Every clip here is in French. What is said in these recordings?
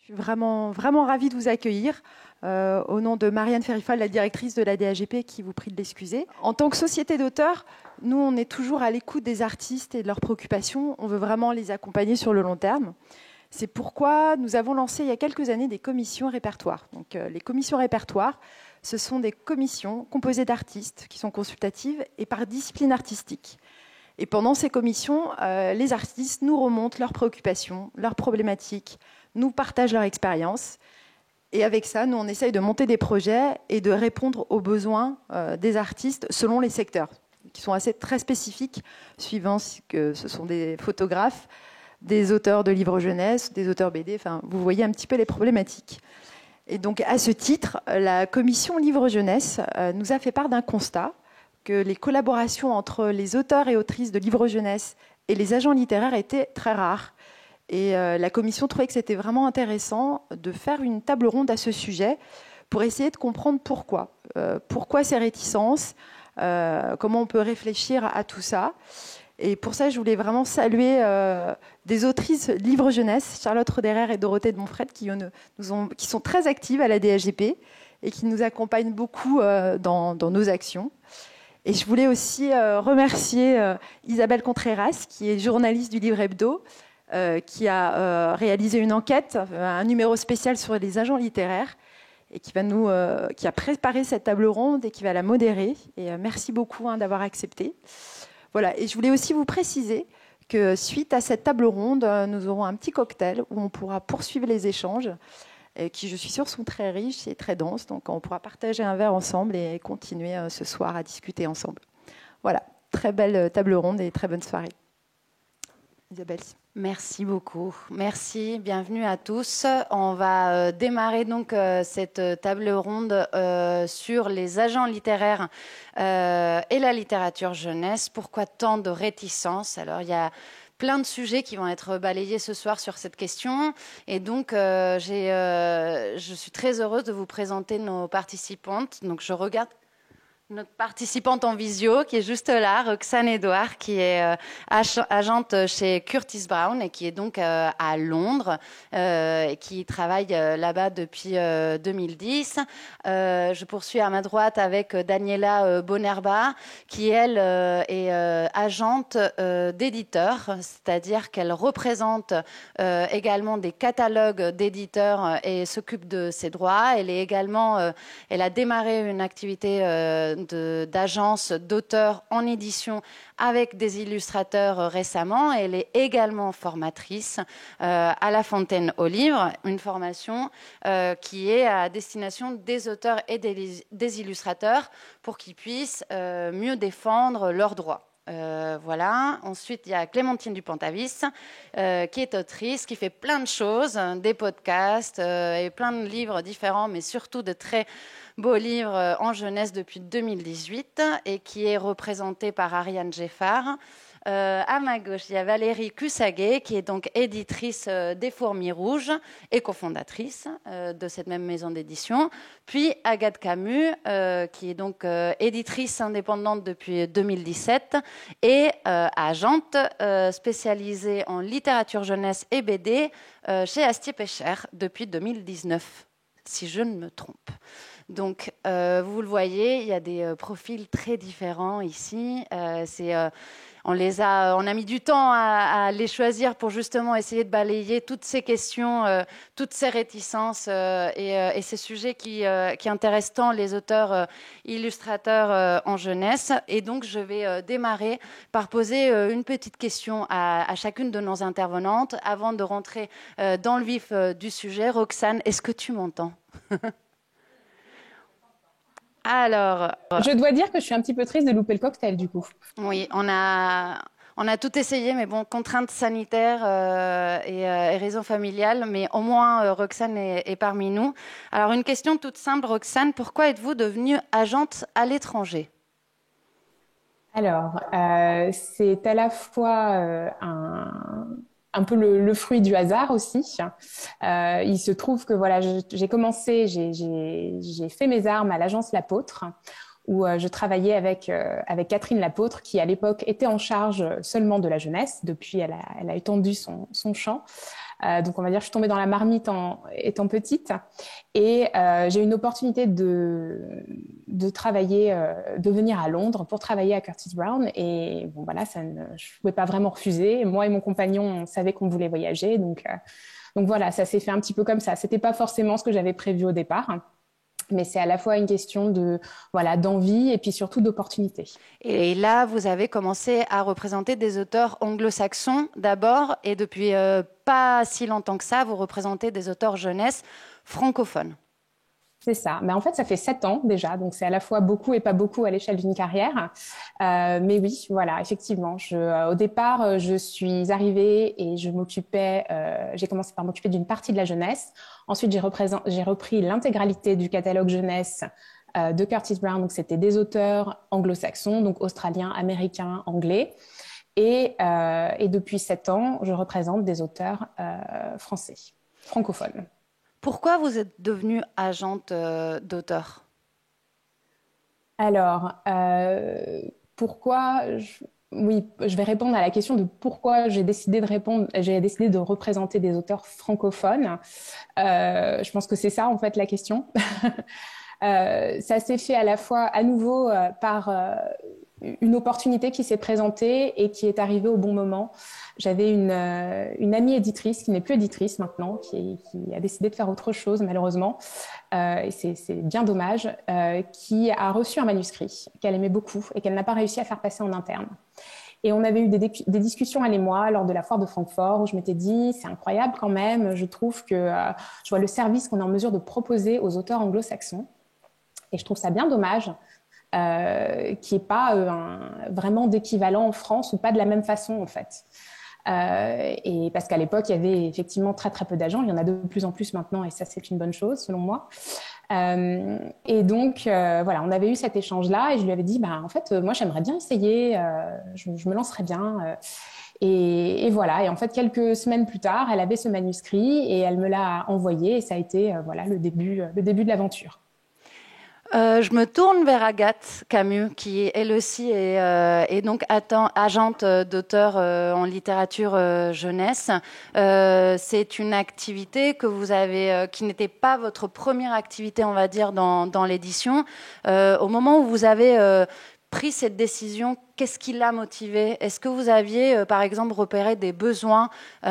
suis vraiment, vraiment ravie de vous accueillir au nom de Marianne Ferrifal, la directrice de la DAGP, qui vous prie de l'excuser. En tant que société d'auteurs, nous, on est toujours à l'écoute des artistes et de leurs préoccupations. On veut vraiment les accompagner sur le long terme. C'est pourquoi nous avons lancé il y a quelques années des commissions répertoires. Donc, les commissions répertoires, ce sont des commissions composées d'artistes qui sont consultatives et par discipline artistique. Et pendant ces commissions, les artistes nous remontent leurs préoccupations, leurs problématiques, nous partagent leur expérience. Et avec ça, nous, on essaye de monter des projets et de répondre aux besoins des artistes selon les secteurs, qui sont très spécifiques, suivant que ce sont des photographes, des auteurs de livres jeunesse, des auteurs BD. Enfin, vous voyez un petit peu les problématiques. Et donc, à ce titre, la commission livre jeunesse nous a fait part d'un constat que les collaborations entre les auteurs et autrices de livres jeunesse et les agents littéraires étaient très rares. Et la commission trouvait que c'était vraiment intéressant de faire une table ronde à ce sujet pour essayer de comprendre pourquoi. Pourquoi ces réticences, comment on peut réfléchir à tout ça. Et pour ça, je voulais vraiment saluer des autrices livres jeunesse, Charlotte Roderer et Dorothée de Montfred, qui sont très actives à la DAGP et qui nous accompagnent beaucoup dans nos actions. Et je voulais aussi remercier Isabelle Contreras, qui est journaliste du Livre Hebdo, qui a réalisé une enquête, un numéro spécial sur les agents littéraires, et qui a préparé cette table ronde et qui va la modérer. Et merci beaucoup d'avoir accepté. Voilà. Et je voulais aussi vous préciser que suite à cette table ronde, nous aurons un petit cocktail où on pourra poursuivre les échanges, qui, je suis sûre, sont très riches et très denses. Donc, on pourra partager un verre ensemble et continuer ce soir à discuter ensemble. Voilà, très belle table ronde et très bonne soirée. Isabelle. Merci beaucoup. Merci, bienvenue à tous. On va démarrer donc cette table ronde sur les agents littéraires et la littérature jeunesse. Pourquoi tant de réticences? Alors, il y a plein de sujets qui vont être balayés ce soir sur cette question. Et donc, je suis très heureuse de vous présenter nos participantes. Donc, je regarde notre participante en visio, qui est juste là, Roxane Edouard, qui est agente chez Curtis Brown et qui est donc à Londres, et qui travaille là-bas depuis 2010. Je poursuis à ma droite avec Daniela Bonerba, qui, elle, est agente d'éditeurs, c'est-à-dire qu'elle représente également des catalogues d'éditeurs et s'occupe de ses droits. Elle est également, elle a démarré une activité d'agence d'auteurs en édition avec des illustrateurs récemment. Elle est également formatrice à La Fontaine aux livres, une formation qui est à destination des auteurs et des illustrateurs pour qu'ils puissent mieux défendre leurs droits. Voilà. Ensuite, il y a Clémentine Dupont-Avis, qui est autrice, qui fait plein de choses, des podcasts et plein de livres différents, mais surtout de très beau livre en jeunesse depuis 2018 et qui est représenté par Ariane Geffard. À ma gauche, il y a Valérie Cussaguet, qui est donc éditrice des Fourmis Rouges et cofondatrice de cette même maison d'édition. Puis Agathe Camus, qui est donc éditrice indépendante depuis 2017 et agente spécialisée en littérature jeunesse et BD chez Astier Pêcher depuis 2019, si je ne me trompe. Donc, vous le voyez, il y a des profils très différents ici. On a mis du temps à les choisir pour justement essayer de balayer toutes ces questions, toutes ces réticences et ces sujets qui intéressent tant les auteurs illustrateurs en jeunesse. Et donc, je vais démarrer par poser une petite question à chacune de nos intervenantes avant de rentrer dans le vif du sujet. Roxane, est-ce que tu m'entends? Alors, je dois dire que je suis un petit peu triste de louper le cocktail, du coup. Oui, on a tout essayé, mais bon, contraintes sanitaires et raisons familiales, mais au moins Roxane est parmi nous. Alors, une question toute simple, Roxane, pourquoi êtes-vous devenue agente à l'étranger? Alors, c'est à la fois un peu le fruit du hasard aussi. Il se trouve que voilà, j'ai commencé, j'ai fait mes armes à l'agence L'Apôtre, où je travaillais avec Catherine Lapôtre, qui à l'époque était en charge seulement de la jeunesse. Depuis, elle a étendu son champ. Donc, on va dire, je suis tombée dans la marmite étant petite. Et j'ai eu une opportunité de travailler, de venir à Londres pour travailler à Curtis Brown. Et bon, voilà, je ne pouvais pas vraiment refuser. Moi et mon compagnon, on savait qu'on voulait voyager. Donc voilà, ça s'est fait un petit peu comme ça. Ce n'était pas forcément ce que j'avais prévu au départ. Mais c'est à la fois une question d'envie et puis surtout d'opportunité. Et là, vous avez commencé à représenter des auteurs anglo-saxons d'abord, et depuis pas si longtemps que ça, vous représentez des auteurs jeunesse francophones. C'est ça. Mais en fait, ça fait 7 ans déjà, donc c'est à la fois beaucoup et pas beaucoup à l'échelle d'une carrière. Mais oui, voilà, effectivement. Au départ, je suis arrivée et j'ai commencé par m'occuper d'une partie de la jeunesse. Ensuite, j'ai repris l'intégralité du catalogue jeunesse de Curtis Brown. Donc, c'était des auteurs anglo-saxons, donc australiens, américains, anglais. Et depuis 7 ans, je représente des auteurs français, francophones. Pourquoi vous êtes devenue agente d'auteur ? Alors, pourquoi Oui, je vais répondre à la question de pourquoi j'ai décidé de représenter des auteurs francophones. Je pense que c'est ça, en fait, la question. Ça s'est fait à la fois, à nouveau, par une opportunité qui s'est présentée et qui est arrivée au bon moment. J'avais une amie éditrice, qui n'est plus éditrice maintenant, qui a décidé de faire autre chose, malheureusement, et c'est bien dommage, qui a reçu un manuscrit qu'elle aimait beaucoup et qu'elle n'a pas réussi à faire passer en interne. Et on avait eu des discussions, elle et moi, lors de la foire de Francfort, où je m'étais dit, c'est incroyable quand même, je trouve que je vois le service qu'on est en mesure de proposer aux auteurs anglo-saxons, et je trouve ça bien dommage qu'il n'y ait pas vraiment d'équivalent en France, ou pas de la même façon, en fait. Et parce qu'à l'époque, il y avait effectivement très très peu d'agents. Il y en a de plus en plus maintenant, et ça, c'est une bonne chose, selon moi. Et donc, voilà, on avait eu cet échange-là, et je lui avais dit, en fait, moi, j'aimerais bien essayer, je me lancerais bien. Et voilà. Et en fait, quelques semaines plus tard, elle avait ce manuscrit et elle me l'a envoyé, et ça a été voilà le début de l'aventure. Je me tourne vers Agathe Camus, qui elle aussi est donc agente d'auteur en littérature jeunesse. C'est une activité que vous avez, qui n'était pas votre première activité, on va dire, dans l'édition. Au moment où vous avez pris cette décision, qu'est-ce qui l'a motivé ? Est-ce que vous aviez, par exemple, repéré des besoins ? On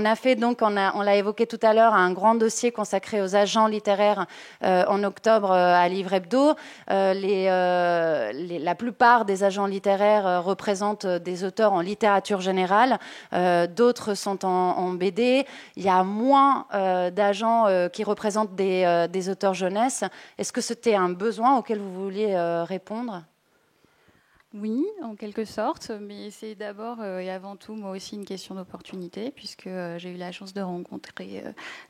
a fait donc, on l'a évoqué tout à l'heure, un grand dossier consacré aux agents littéraires en octobre à Livre Hebdo. La plupart des agents littéraires représentent des auteurs en littérature générale. D'autres sont en BD. Il y a moins d'agents qui représentent des auteurs jeunesse. Est-ce que c'était un besoin auquel vous vouliez répondre ? Oui, en quelque sorte, mais c'est d'abord et avant tout, moi aussi, une question d'opportunité, puisque j'ai eu la chance de rencontrer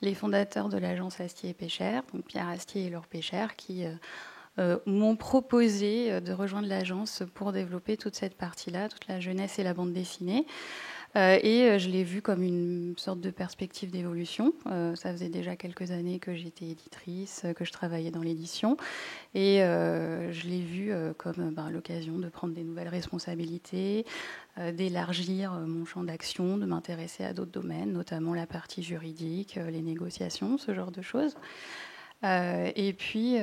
les fondateurs de l'agence Astier et Pécher, donc Pierre Astier et Laure Pécher, qui m'ont proposé de rejoindre l'agence pour développer toute cette partie-là, toute la jeunesse et la bande dessinée. Et je l'ai vu comme une sorte de perspective d'évolution. Ça faisait déjà quelques années que j'étais éditrice, que je travaillais dans l'édition. Et je l'ai vu comme l'occasion de prendre des nouvelles responsabilités, d'élargir mon champ d'action, de m'intéresser à d'autres domaines, notamment la partie juridique, les négociations, ce genre de choses. Et puis,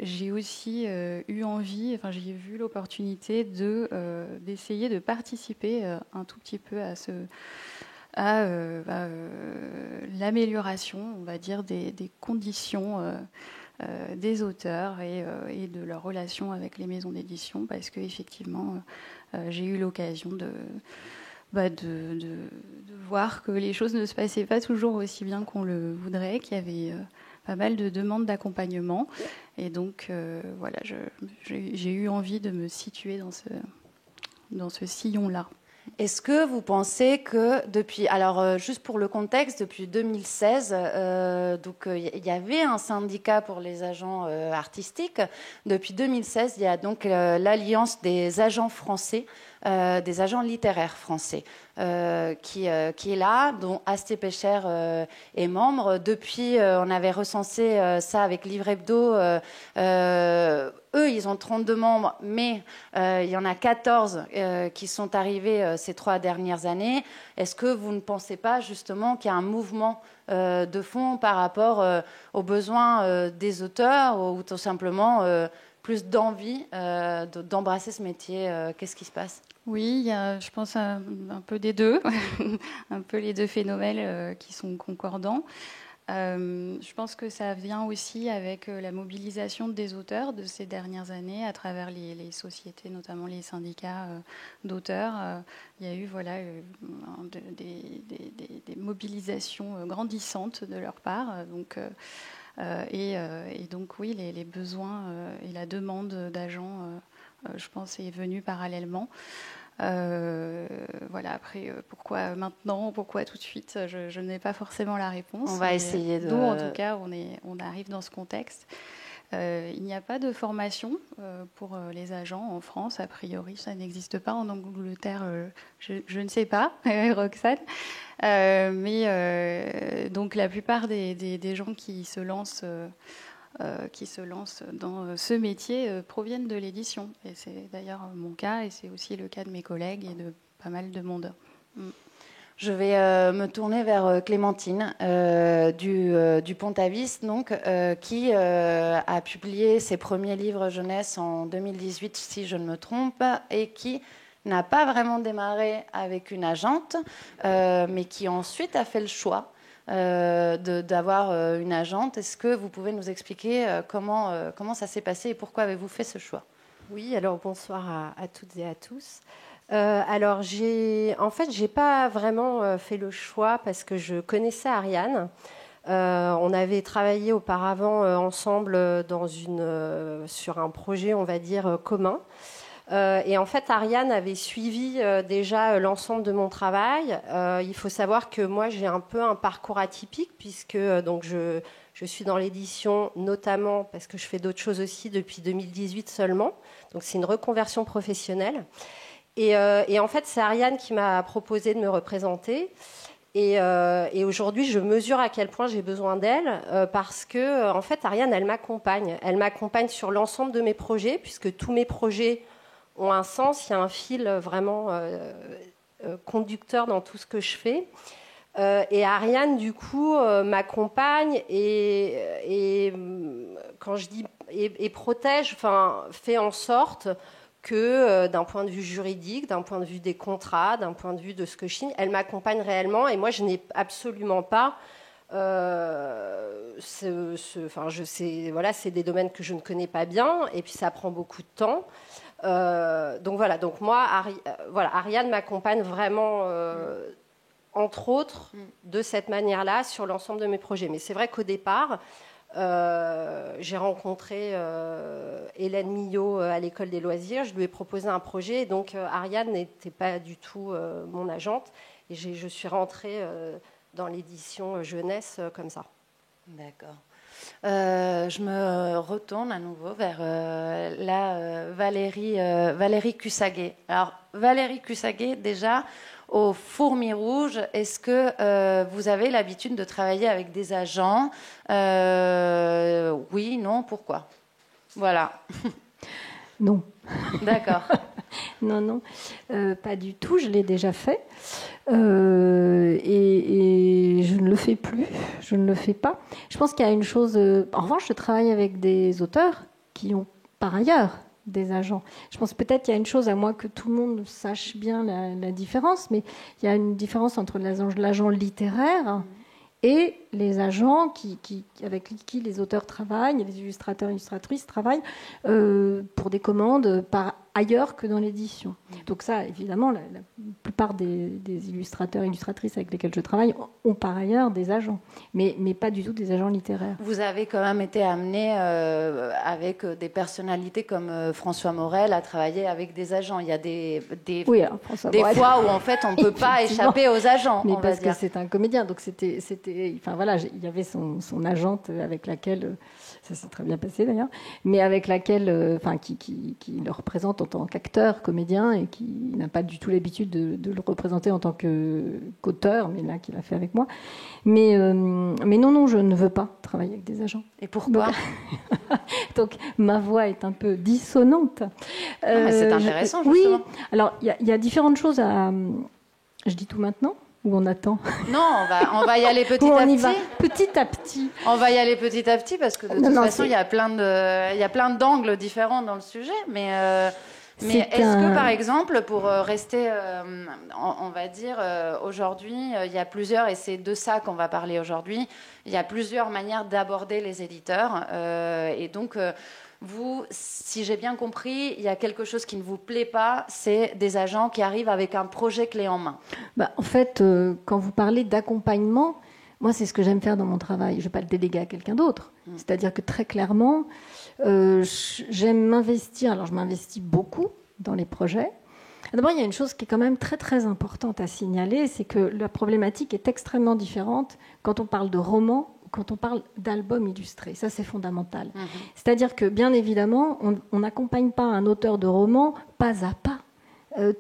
j'ai aussi eu envie, j'ai vu l'opportunité d'essayer de participer un tout petit peu à l'amélioration, on va dire, des conditions des auteurs et de leur relation avec les maisons d'édition, parce qu'effectivement, j'ai eu l'occasion de voir que les choses ne se passaient pas toujours aussi bien qu'on le voudrait, qu'il y avait pas mal de demandes d'accompagnement. Et donc, voilà, j'ai eu envie de me situer dans ce sillon-là. Est-ce que vous pensez que depuis, alors juste pour le contexte, depuis 2016, donc il y avait un syndicat pour les agents artistiques. Depuis 2016, il y a donc l'Alliance des agents français des agents littéraires français qui est là, dont Astier Pêchère est membre. Depuis, on avait recensé ça avec Livre Hebdo. Eux, ils ont 32 membres, mais il y en a 14 qui sont arrivés ces 3 dernières années. Est-ce que vous ne pensez pas justement qu'il y a un mouvement de fond par rapport aux besoins des auteurs ou tout simplement plus d'envie d'embrasser ce métier? Qu'est-ce qui se passe? Oui, il y a, je pense, un peu des deux, un peu les deux phénomènes qui sont concordants. Je pense que ça vient aussi avec la mobilisation des auteurs de ces dernières années à travers les sociétés, notamment les syndicats d'auteurs. Il y a eu des mobilisations grandissantes de leur part. Et donc oui, les besoins et la demande d'agents, je pense, est venue parallèlement. Après, pourquoi maintenant, pourquoi tout de suite, je n'ai pas forcément la réponse. On va essayer de... Nous, en tout cas, on arrive dans ce contexte. Il n'y a pas de formation pour les agents en France, a priori, ça n'existe pas. En Angleterre, je ne sais pas, Roxane. Donc la plupart des gens qui se lancent dans ce métier proviennent de l'édition. Et c'est d'ailleurs mon cas, et c'est aussi le cas de mes collègues et de pas mal de monde. Je vais me tourner vers Clémentine du Pont-Avis, donc, qui a publié ses premiers livres jeunesse en 2018, si je ne me trompe, et qui n'a pas vraiment démarré avec une agente, mais qui ensuite a fait le choix d'avoir une agente. Est-ce que vous pouvez nous expliquer comment ça s'est passé et pourquoi avez-vous fait ce choix? Oui, alors bonsoir à toutes et à tous. Alors, j'ai pas vraiment fait le choix parce que je connaissais Ariane. On avait travaillé auparavant ensemble sur un projet, on va dire, commun. Et en fait, Ariane avait suivi déjà l'ensemble de mon travail. Il faut savoir que moi, j'ai un peu un parcours atypique puisque donc je suis dans l'édition notamment parce que je fais d'autres choses aussi depuis 2018 seulement. Donc, c'est une reconversion professionnelle. Et en fait, c'est Ariane qui m'a proposé de me représenter. Et aujourd'hui, je mesure à quel point j'ai besoin d'elle parce que, en fait, Ariane, elle m'accompagne. Elle m'accompagne sur l'ensemble de mes projets puisque tous mes projets ont un sens. Il y a un fil vraiment conducteur dans tout ce que je fais. Et Ariane, du coup, m'accompagne et quand je dis et protège, fait en sorte que d'un point de vue juridique, d'un point de vue des contrats, d'un point de vue de ce que je signe, elle m'accompagne réellement. Et moi, je n'ai absolument pas... c'est des domaines que je ne connais pas bien, et puis ça prend beaucoup de temps. Donc moi, Ariane m'accompagne vraiment, entre autres, de cette manière-là, sur l'ensemble de mes projets. Mais c'est vrai qu'au départ... j'ai rencontré Hélène Millot à l'école des loisirs. Je lui ai proposé un projet. Et donc, Ariane n'était pas du tout mon agente. Et je suis rentrée dans l'édition jeunesse comme ça. D'accord. Je me retourne à nouveau vers Valérie Cussaguet. Alors, Valérie Cussaguet, déjà... Aux Fourmis Rouges, est-ce que vous avez l'habitude de travailler avec des agents? Oui, non, pourquoi? Voilà. Non. D'accord. Non, pas du tout. Je l'ai déjà fait. Et je ne le fais plus. Je ne le fais pas. Je pense qu'il y a une chose... En revanche, je travaille avec des auteurs qui ont par ailleurs des agents. Je pense peut-être qu'il y a une chose, à moins que tout le monde sache bien la différence, mais il y a une différence entre l'agent littéraire et les agents avec qui les auteurs travaillent, les illustrateurs et illustratrices travaillent pour des commandes par ailleurs que dans l'édition. Donc ça, évidemment, la plupart des illustrateurs et illustratrices avec lesquels je travaille ont par ailleurs des agents, mais pas du tout des agents littéraires. Vous avez quand même été amené avec des personnalités comme François Morel à travailler avec des agents. Il y a des fois où en fait on ne peut pas échapper aux agents. Mais parce que c'est un comédien, donc il y avait son agente avec laquelle... Ça s'est très bien passé d'ailleurs, mais avec laquelle, qui le représente en tant qu'acteur, comédien, et qui n'a pas du tout l'habitude de le représenter en tant qu'auteur, mais là, qu'il a fait avec moi. Mais non, je ne veux pas travailler avec des agents. Et pourquoi? Donc, ma voix est un peu dissonante. Mais c'est intéressant, justement. Oui, alors, il y a différentes choses à... Je dis tout maintenant? Ou on attend? Non, on va y aller petit à petit. Petit à petit. On va y aller petit à petit parce que de toute façon, il y a plein d'angles différents dans le sujet. Mais est-ce que, par exemple, pour rester, on va dire, aujourd'hui, il y a plusieurs, et c'est de ça qu'on va parler aujourd'hui, il y a plusieurs manières d'aborder les éditeurs. Et donc... vous, si j'ai bien compris, il y a quelque chose qui ne vous plaît pas, c'est des agents qui arrivent avec un projet clé en main. En fait, quand vous parlez d'accompagnement, moi, c'est ce que j'aime faire dans mon travail. Je ne vais pas le déléguer à quelqu'un d'autre. C'est-à-dire que très clairement, j'aime m'investir. Alors, je m'investis beaucoup dans les projets. D'abord, il y a une chose qui est quand même très, très importante à signaler, c'est que la problématique est extrêmement différente quand on parle de romans, quand on parle d'albums illustrés. Ça, c'est fondamental. C'est-à-dire que, bien évidemment, on n'accompagne pas un auteur de roman pas à pas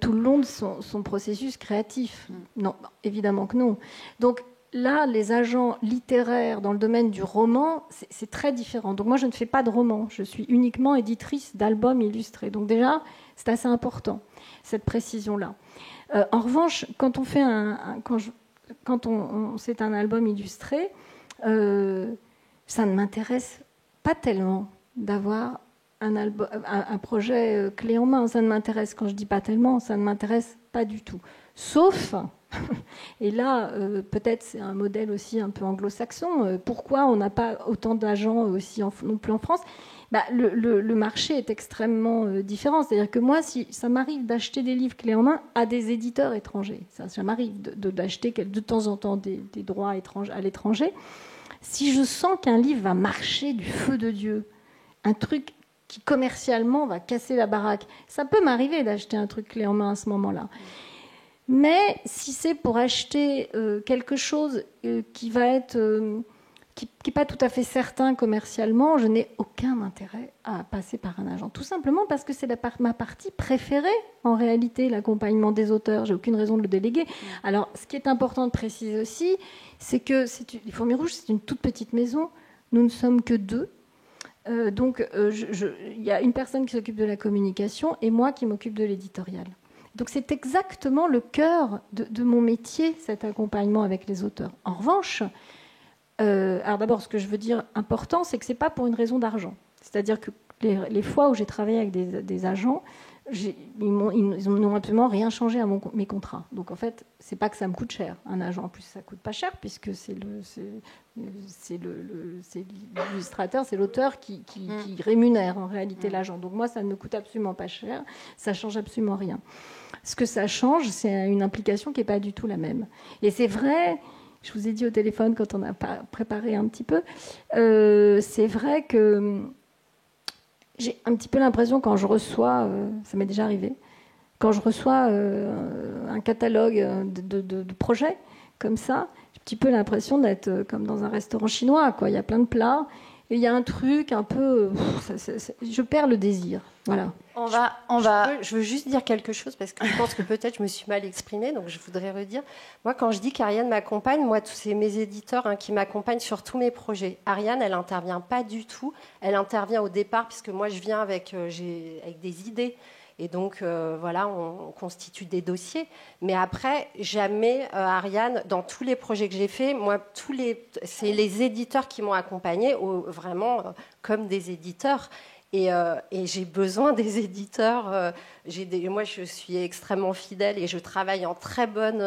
tout le long de son processus créatif. Non, évidemment que non. Donc là, les agents littéraires dans le domaine du roman, c'est très différent. Donc moi, je ne fais pas de roman. Je suis uniquement éditrice d'albums illustrés. Donc déjà, c'est assez important, cette précision-là. En revanche, quand on fait c'est un album illustré, ça ne m'intéresse pas tellement d'avoir un projet clé en main. Ça ne m'intéresse, quand je dis pas tellement, ça ne m'intéresse pas du tout. Sauf, et là, peut-être c'est un modèle aussi un peu anglo-saxon, pourquoi on n'a pas autant d'agents aussi non plus en France? Le marché est extrêmement différent. C'est-à-dire que moi, si ça m'arrive d'acheter des livres clés en main à des éditeurs étrangers, ça m'arrive d'acheter de temps en temps des droits à l'étranger, si je sens qu'un livre va marcher du feu de Dieu, un truc qui commercialement va casser la baraque, ça peut m'arriver d'acheter un truc clé en main à ce moment-là. Mais si c'est pour acheter quelque chose qui va être... qui n'est pas tout à fait certain commercialement, je n'ai aucun intérêt à passer par un agent. Tout simplement parce que c'est ma partie préférée, en réalité, l'accompagnement des auteurs. J'ai aucune raison de le déléguer. Alors, ce qui est important de préciser aussi, c'est que les Fourmis Rouges, c'est une toute petite maison. Nous ne sommes que 2. Donc, il y a une personne qui s'occupe de la communication et moi qui m'occupe de l'éditorial. Donc, c'est exactement le cœur de mon métier, cet accompagnement avec les auteurs. En revanche... alors d'abord, ce que je veux dire important, c'est que ce n'est pas pour une raison d'argent. C'est-à-dire que les fois où j'ai travaillé avec des agents, ils n'ont absolument rien changé à mes contrats. Donc en fait, ce n'est pas que ça me coûte cher. Un agent, en plus, ça ne coûte pas cher, puisque c'est l'illustrateur, c'est l'auteur qui rémunère en réalité l'agent. Donc moi, ça ne me coûte absolument pas cher, ça ne change absolument rien. Ce que ça change, c'est une implication qui n'est pas du tout la même. Et c'est vrai... Je vous ai dit au téléphone quand on a préparé un petit peu, c'est vrai que j'ai un petit peu l'impression quand je reçois, ça m'est déjà arrivé, quand je reçois un catalogue de projets comme ça, j'ai un petit peu l'impression d'être comme dans un restaurant chinois, quoi. Il y a plein de plats et il y a un truc un peu... je perds le désir. Voilà. Je veux juste dire quelque chose parce que je pense que peut-être je me suis mal exprimée, donc je voudrais redire. Moi, quand je dis qu'Ariane m'accompagne, moi, c'est mes éditeurs qui m'accompagnent sur tous mes projets. Ariane, elle n'intervient pas du tout. Elle intervient au départ puisque moi, je viens avec des idées. Et donc, voilà, on constitue des dossiers. Mais après, jamais Ariane, dans tous les projets que j'ai faits, moi, c'est les éditeurs qui m'ont accompagnée, vraiment comme des éditeurs. Et j'ai besoin des éditeurs. Moi, je suis extrêmement fidèle et je travaille en très bonne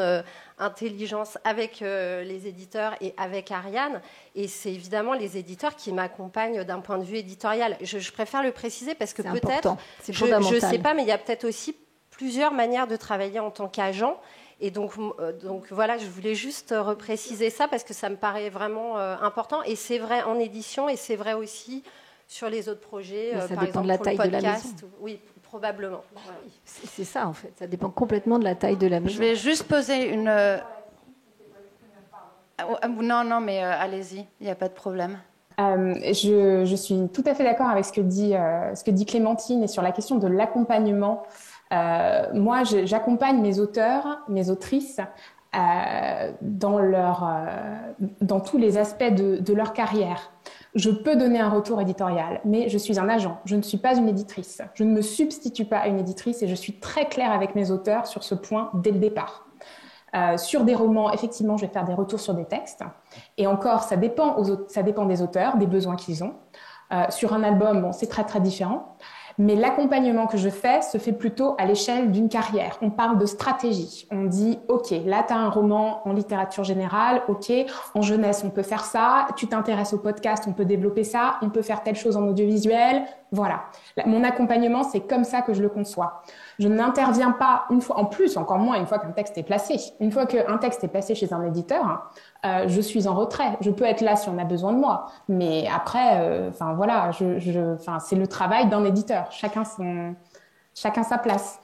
intelligence avec les éditeurs et avec Ariane. Et c'est évidemment les éditeurs qui m'accompagnent d'un point de vue éditorial. Je préfère le préciser parce que peut-être, je ne sais pas, mais il y a peut-être aussi plusieurs manières de travailler en tant qu'agent. Et donc voilà, je voulais juste repréciser ça parce que ça me paraît vraiment important. Et c'est vrai en édition et c'est vrai aussi sur les autres projets, ça par dépend exemple de la pour taille le podcast. De la maison. Oui, probablement. Ouais. C'est ça en fait, ça dépend complètement de la taille de la maison. Je vais juste poser une... Non, mais allez-y, il n'y a pas de problème. Je suis tout à fait d'accord avec ce que dit Clémentine et sur la question de l'accompagnement. Moi, j'accompagne mes auteurs, mes autrices dans tous les aspects de leur carrière. Je peux donner un retour éditorial, mais je suis un agent, je ne suis pas une éditrice. Je ne me substitue pas à une éditrice et je suis très claire avec mes auteurs sur ce point dès le départ. Sur des romans, effectivement, je vais faire des retours sur des textes. Et encore, ça dépend des auteurs, des besoins qu'ils ont. Sur un album, bon, c'est très, très différent. Mais l'accompagnement que je fais se fait plutôt à l'échelle d'une carrière. On parle de stratégie. On dit, OK, là, tu as un roman en littérature générale. OK, en jeunesse, on peut faire ça. Tu t'intéresses au podcast, on peut développer ça. On peut faire telle chose en audiovisuel. Voilà. Mon accompagnement, c'est comme ça que je le conçois. Je n'interviens pas une fois, en plus, encore moins une fois qu'un texte est placé. Une fois qu'un texte est placé chez un éditeur, je suis en retrait. Je peux être là si on a besoin de moi. Mais après, voilà, c'est le travail d'un éditeur. Chacun sa place.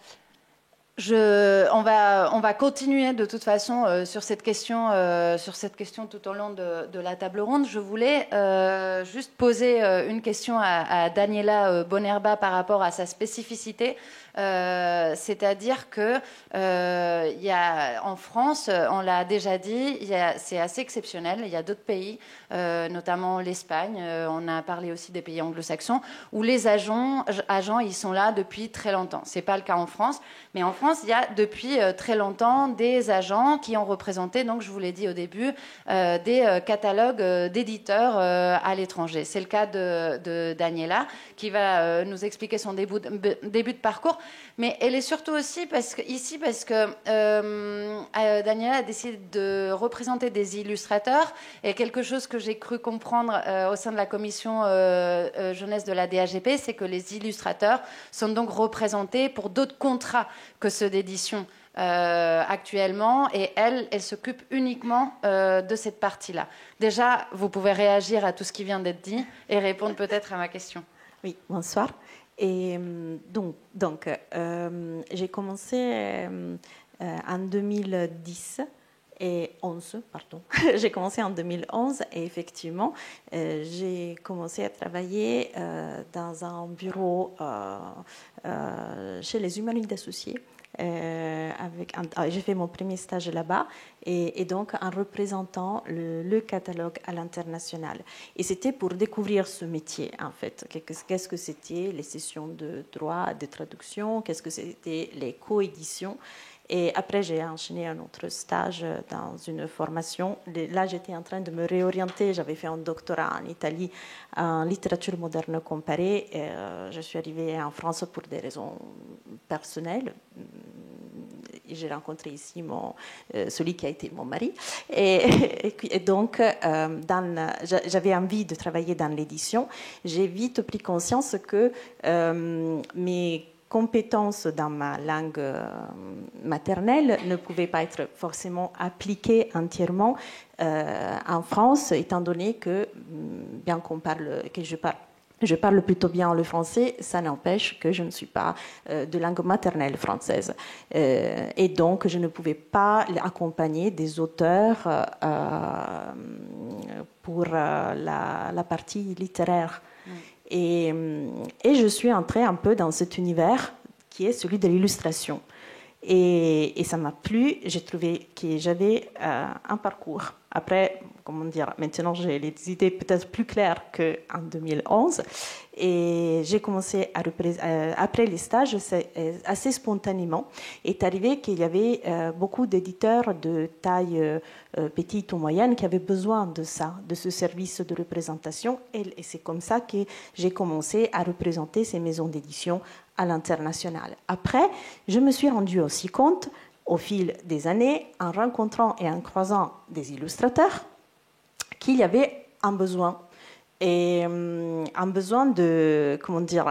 On va continuer de toute façon sur cette question tout au long de la table ronde. Je voulais juste poser une question à Daniela Bonerba par rapport à sa spécificité. C'est-à-dire que y a, en France, on l'a déjà dit, c'est assez exceptionnel. Il y a d'autres pays, notamment l'Espagne, on a parlé aussi des pays anglo-saxons, où les agents, ils sont là depuis très longtemps. C'est pas le cas en France, mais en France, il y a depuis très longtemps des agents qui ont représenté, donc je vous l'ai dit au début, des catalogues d'éditeurs à l'étranger. C'est le cas de Daniela, qui va nous expliquer son début de parcours. Mais elle est surtout aussi parce que Daniela a décidé de représenter des illustrateurs, et quelque chose que j'ai cru comprendre au sein de la commission jeunesse de la DAGP, c'est que les illustrateurs sont donc représentés pour d'autres contrats que ceux d'édition actuellement, et elle s'occupe uniquement de cette partie-là. Déjà, vous pouvez réagir à tout ce qui vient d'être dit et répondre peut-être à ma question. Oui, bonsoir. Et donc j'ai commencé en 2010 et 11, pardon. J'ai commencé en 2011 et effectivement, j'ai commencé à travailler dans un bureau chez les Humanoïdes Associés. J'ai fait mon premier stage là-bas et donc en représentant le catalogue à l'international. Et c'était pour découvrir ce métier, en fait. Qu'est-ce que c'était les sessions de droit, de traduction, qu'est-ce que c'était les coéditions. Et après, j'ai enchaîné un autre stage dans une formation. Là, j'étais en train de me réorienter. J'avais fait un doctorat en Italie en littérature moderne comparée. Et, je suis arrivée en France pour des raisons personnelles. Et j'ai rencontré ici celui qui a été mon mari. Et donc, j'avais envie de travailler dans l'édition. J'ai vite pris conscience que mes compétences dans ma langue maternelle ne pouvaient pas être forcément appliquées entièrement en France, étant donné que, bien je parle plutôt bien le français, ça n'empêche que je ne suis pas de langue maternelle française. Et donc, je ne pouvais pas accompagner des auteurs pour la partie littéraire. Et je suis entrée un peu dans cet univers qui est celui de l'illustration. Et ça m'a plu. J'ai trouvé que j'avais un parcours. Après, comment dire, maintenant j'ai les idées peut-être plus claires qu'en 2011. Et j'ai commencé après les stages, assez spontanément, est arrivé qu'il y avait beaucoup d'éditeurs de taille petite ou moyenne qui avaient besoin de ça, de ce service de représentation. Et c'est comme ça que j'ai commencé à représenter ces maisons d'édition à l'international. Après, je me suis rendu aussi compte, au fil des années, en rencontrant et en croisant des illustrateurs, qu'il y avait un besoin. Et un besoin de, comment dire,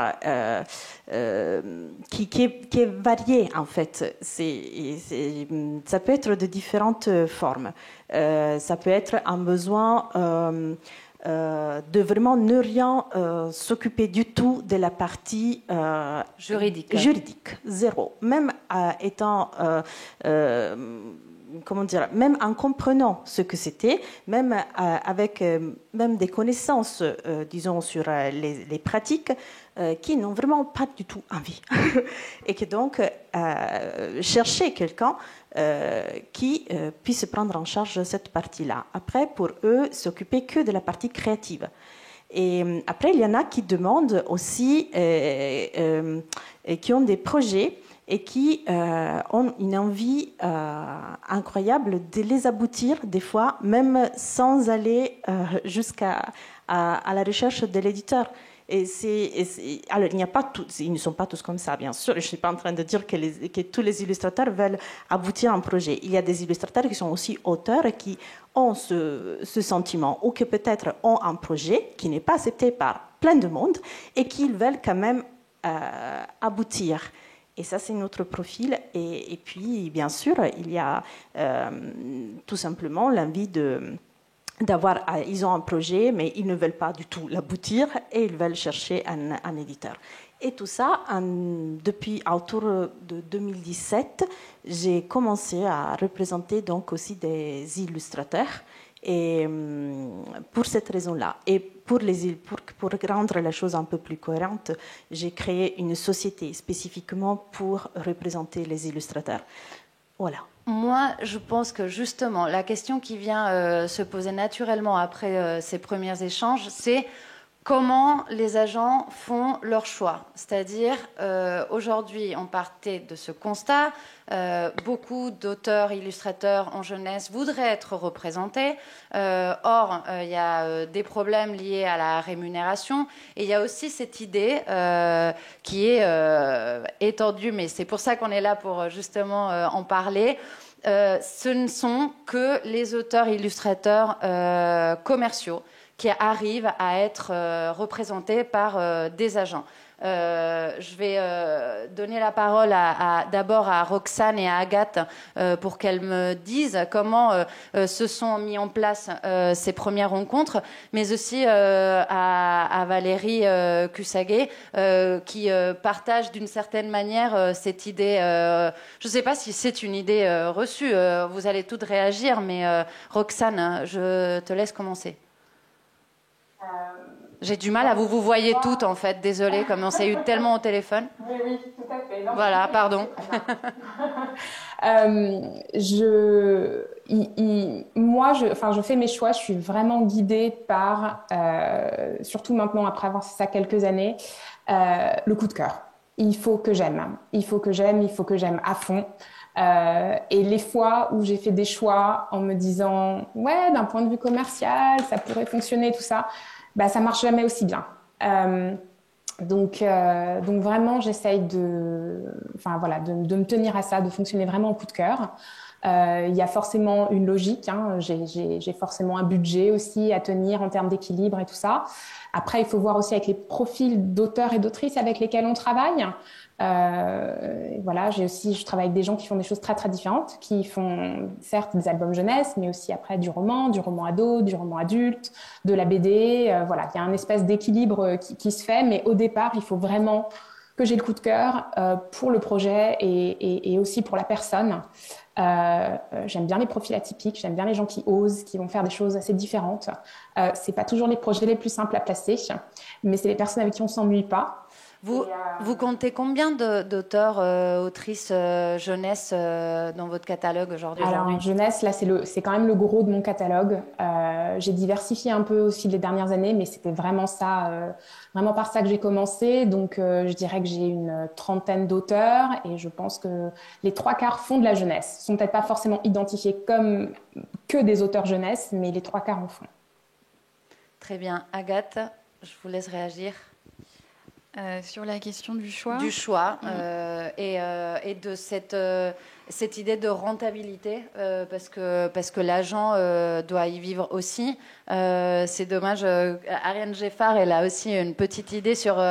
qui est varié en fait. Ça peut être de différentes formes. Ça peut être un besoin de vraiment ne rien s'occuper du tout de la partie juridique, zéro. Même étant comment dire, même en comprenant ce que c'était, même avec même des connaissances, disons, sur les pratiques, qui n'ont vraiment pas du tout envie. Et que donc, chercher quelqu'un qui puisse prendre en charge cette partie-là. Après, pour eux, s'occuper que de la partie créative. Et après, il y en a qui demandent aussi, qui ont des projets et qui ont une envie incroyable de les aboutir, des fois, même sans aller jusqu'à la recherche de l'éditeur. Alors, il n'y a pas ils ne sont pas tous comme ça, bien sûr. Je ne suis pas en train de dire que tous les illustrateurs veulent aboutir à un projet. Il y a des illustrateurs qui sont aussi auteurs et qui ont ce sentiment, ou qui peut-être ont un projet qui n'est pas accepté par plein de monde et qui veulent quand même aboutir. Et ça, c'est notre profil. Et puis, bien sûr, il y a tout simplement l'envie ils ont un projet, mais ils ne veulent pas du tout l'aboutir et ils veulent chercher un éditeur. Et tout ça, depuis autour de 2017, j'ai commencé à représenter donc aussi des illustrateurs. Et pour cette raison-là, et pour rendre la chose un peu plus cohérente, j'ai créé une société spécifiquement pour représenter les illustrateurs. Voilà. Moi, je pense que justement, la question qui vient se poser naturellement après ces premiers échanges, c'est comment les agents font leur choix. C'est-à-dire, aujourd'hui, on partait de ce constat, beaucoup d'auteurs, illustrateurs en jeunesse voudraient être représentés. Or, il y a des problèmes liés à la rémunération. Et il y a aussi cette idée qui est étendue, mais c'est pour ça qu'on est là pour justement en parler. Ce ne sont que les auteurs illustrateurs commerciaux qui arrivent à être représentés par des agents. Je vais donner la parole d'abord à Roxane et à Agathe pour qu'elles me disent comment se sont mis en place ces premières rencontres, mais aussi à Valérie Cussaguet qui partage d'une certaine manière cette idée. Je ne sais pas si c'est une idée reçue, vous allez toutes réagir, mais Roxane, je te laisse commencer. J'ai du mal à vous voyez toutes, en fait. Désolée, comme on s'est eu tellement au téléphone. Oui, tout à fait. Non, voilà, pardon. Moi, je fais mes choix. Je suis vraiment guidée par, surtout maintenant, après avoir fait ça quelques années, le coup de cœur. Il faut que j'aime. Il faut que j'aime à fond. Et les fois où j'ai fait des choix en me disant « Ouais, d'un point de vue commercial, ça pourrait fonctionner, tout ça », ça marche jamais aussi bien. Donc vraiment, j'essaye de me tenir à ça, de fonctionner vraiment au coup de cœur. Il y a forcément une logique, hein. J'ai forcément un budget aussi à tenir en termes d'équilibre et tout ça. Après, il faut voir aussi avec les profils d'auteurs et d'autrices avec lesquels on travaille. Je travaille avec des gens qui font des choses très très différentes, qui font certes des albums jeunesse, mais aussi après du roman ado, du roman adulte, de la BD. Il y a un espèce d'équilibre qui se fait, mais au départ, il faut vraiment que j'ai le coup de cœur pour le projet et aussi pour la personne. J'aime bien les profils atypiques, j'aime bien les gens qui osent, qui vont faire des choses assez différentes. C'est pas toujours les projets les plus simples à placer, mais c'est les personnes avec qui on s'ennuie pas. Vous comptez combien d'auteurs, autrices jeunesse dans votre catalogue aujourd'hui? Alors, en jeunesse, là, c'est quand même le gros de mon catalogue. J'ai diversifié un peu aussi les dernières années, mais c'était vraiment ça, vraiment par ça que j'ai commencé. Donc, je dirais que j'ai une trentaine d'auteurs et je pense que les 3/4 font de la jeunesse. Ils ne sont peut-être pas forcément identifiés comme que des auteurs jeunesse, mais les 3/4 en font. Très bien. Agathe, je vous laisse réagir. Sur la question du choix. Du choix et de cette idée de rentabilité parce que l'agent doit y vivre aussi. C'est dommage. Ariane Geffard, elle a aussi une petite idée sur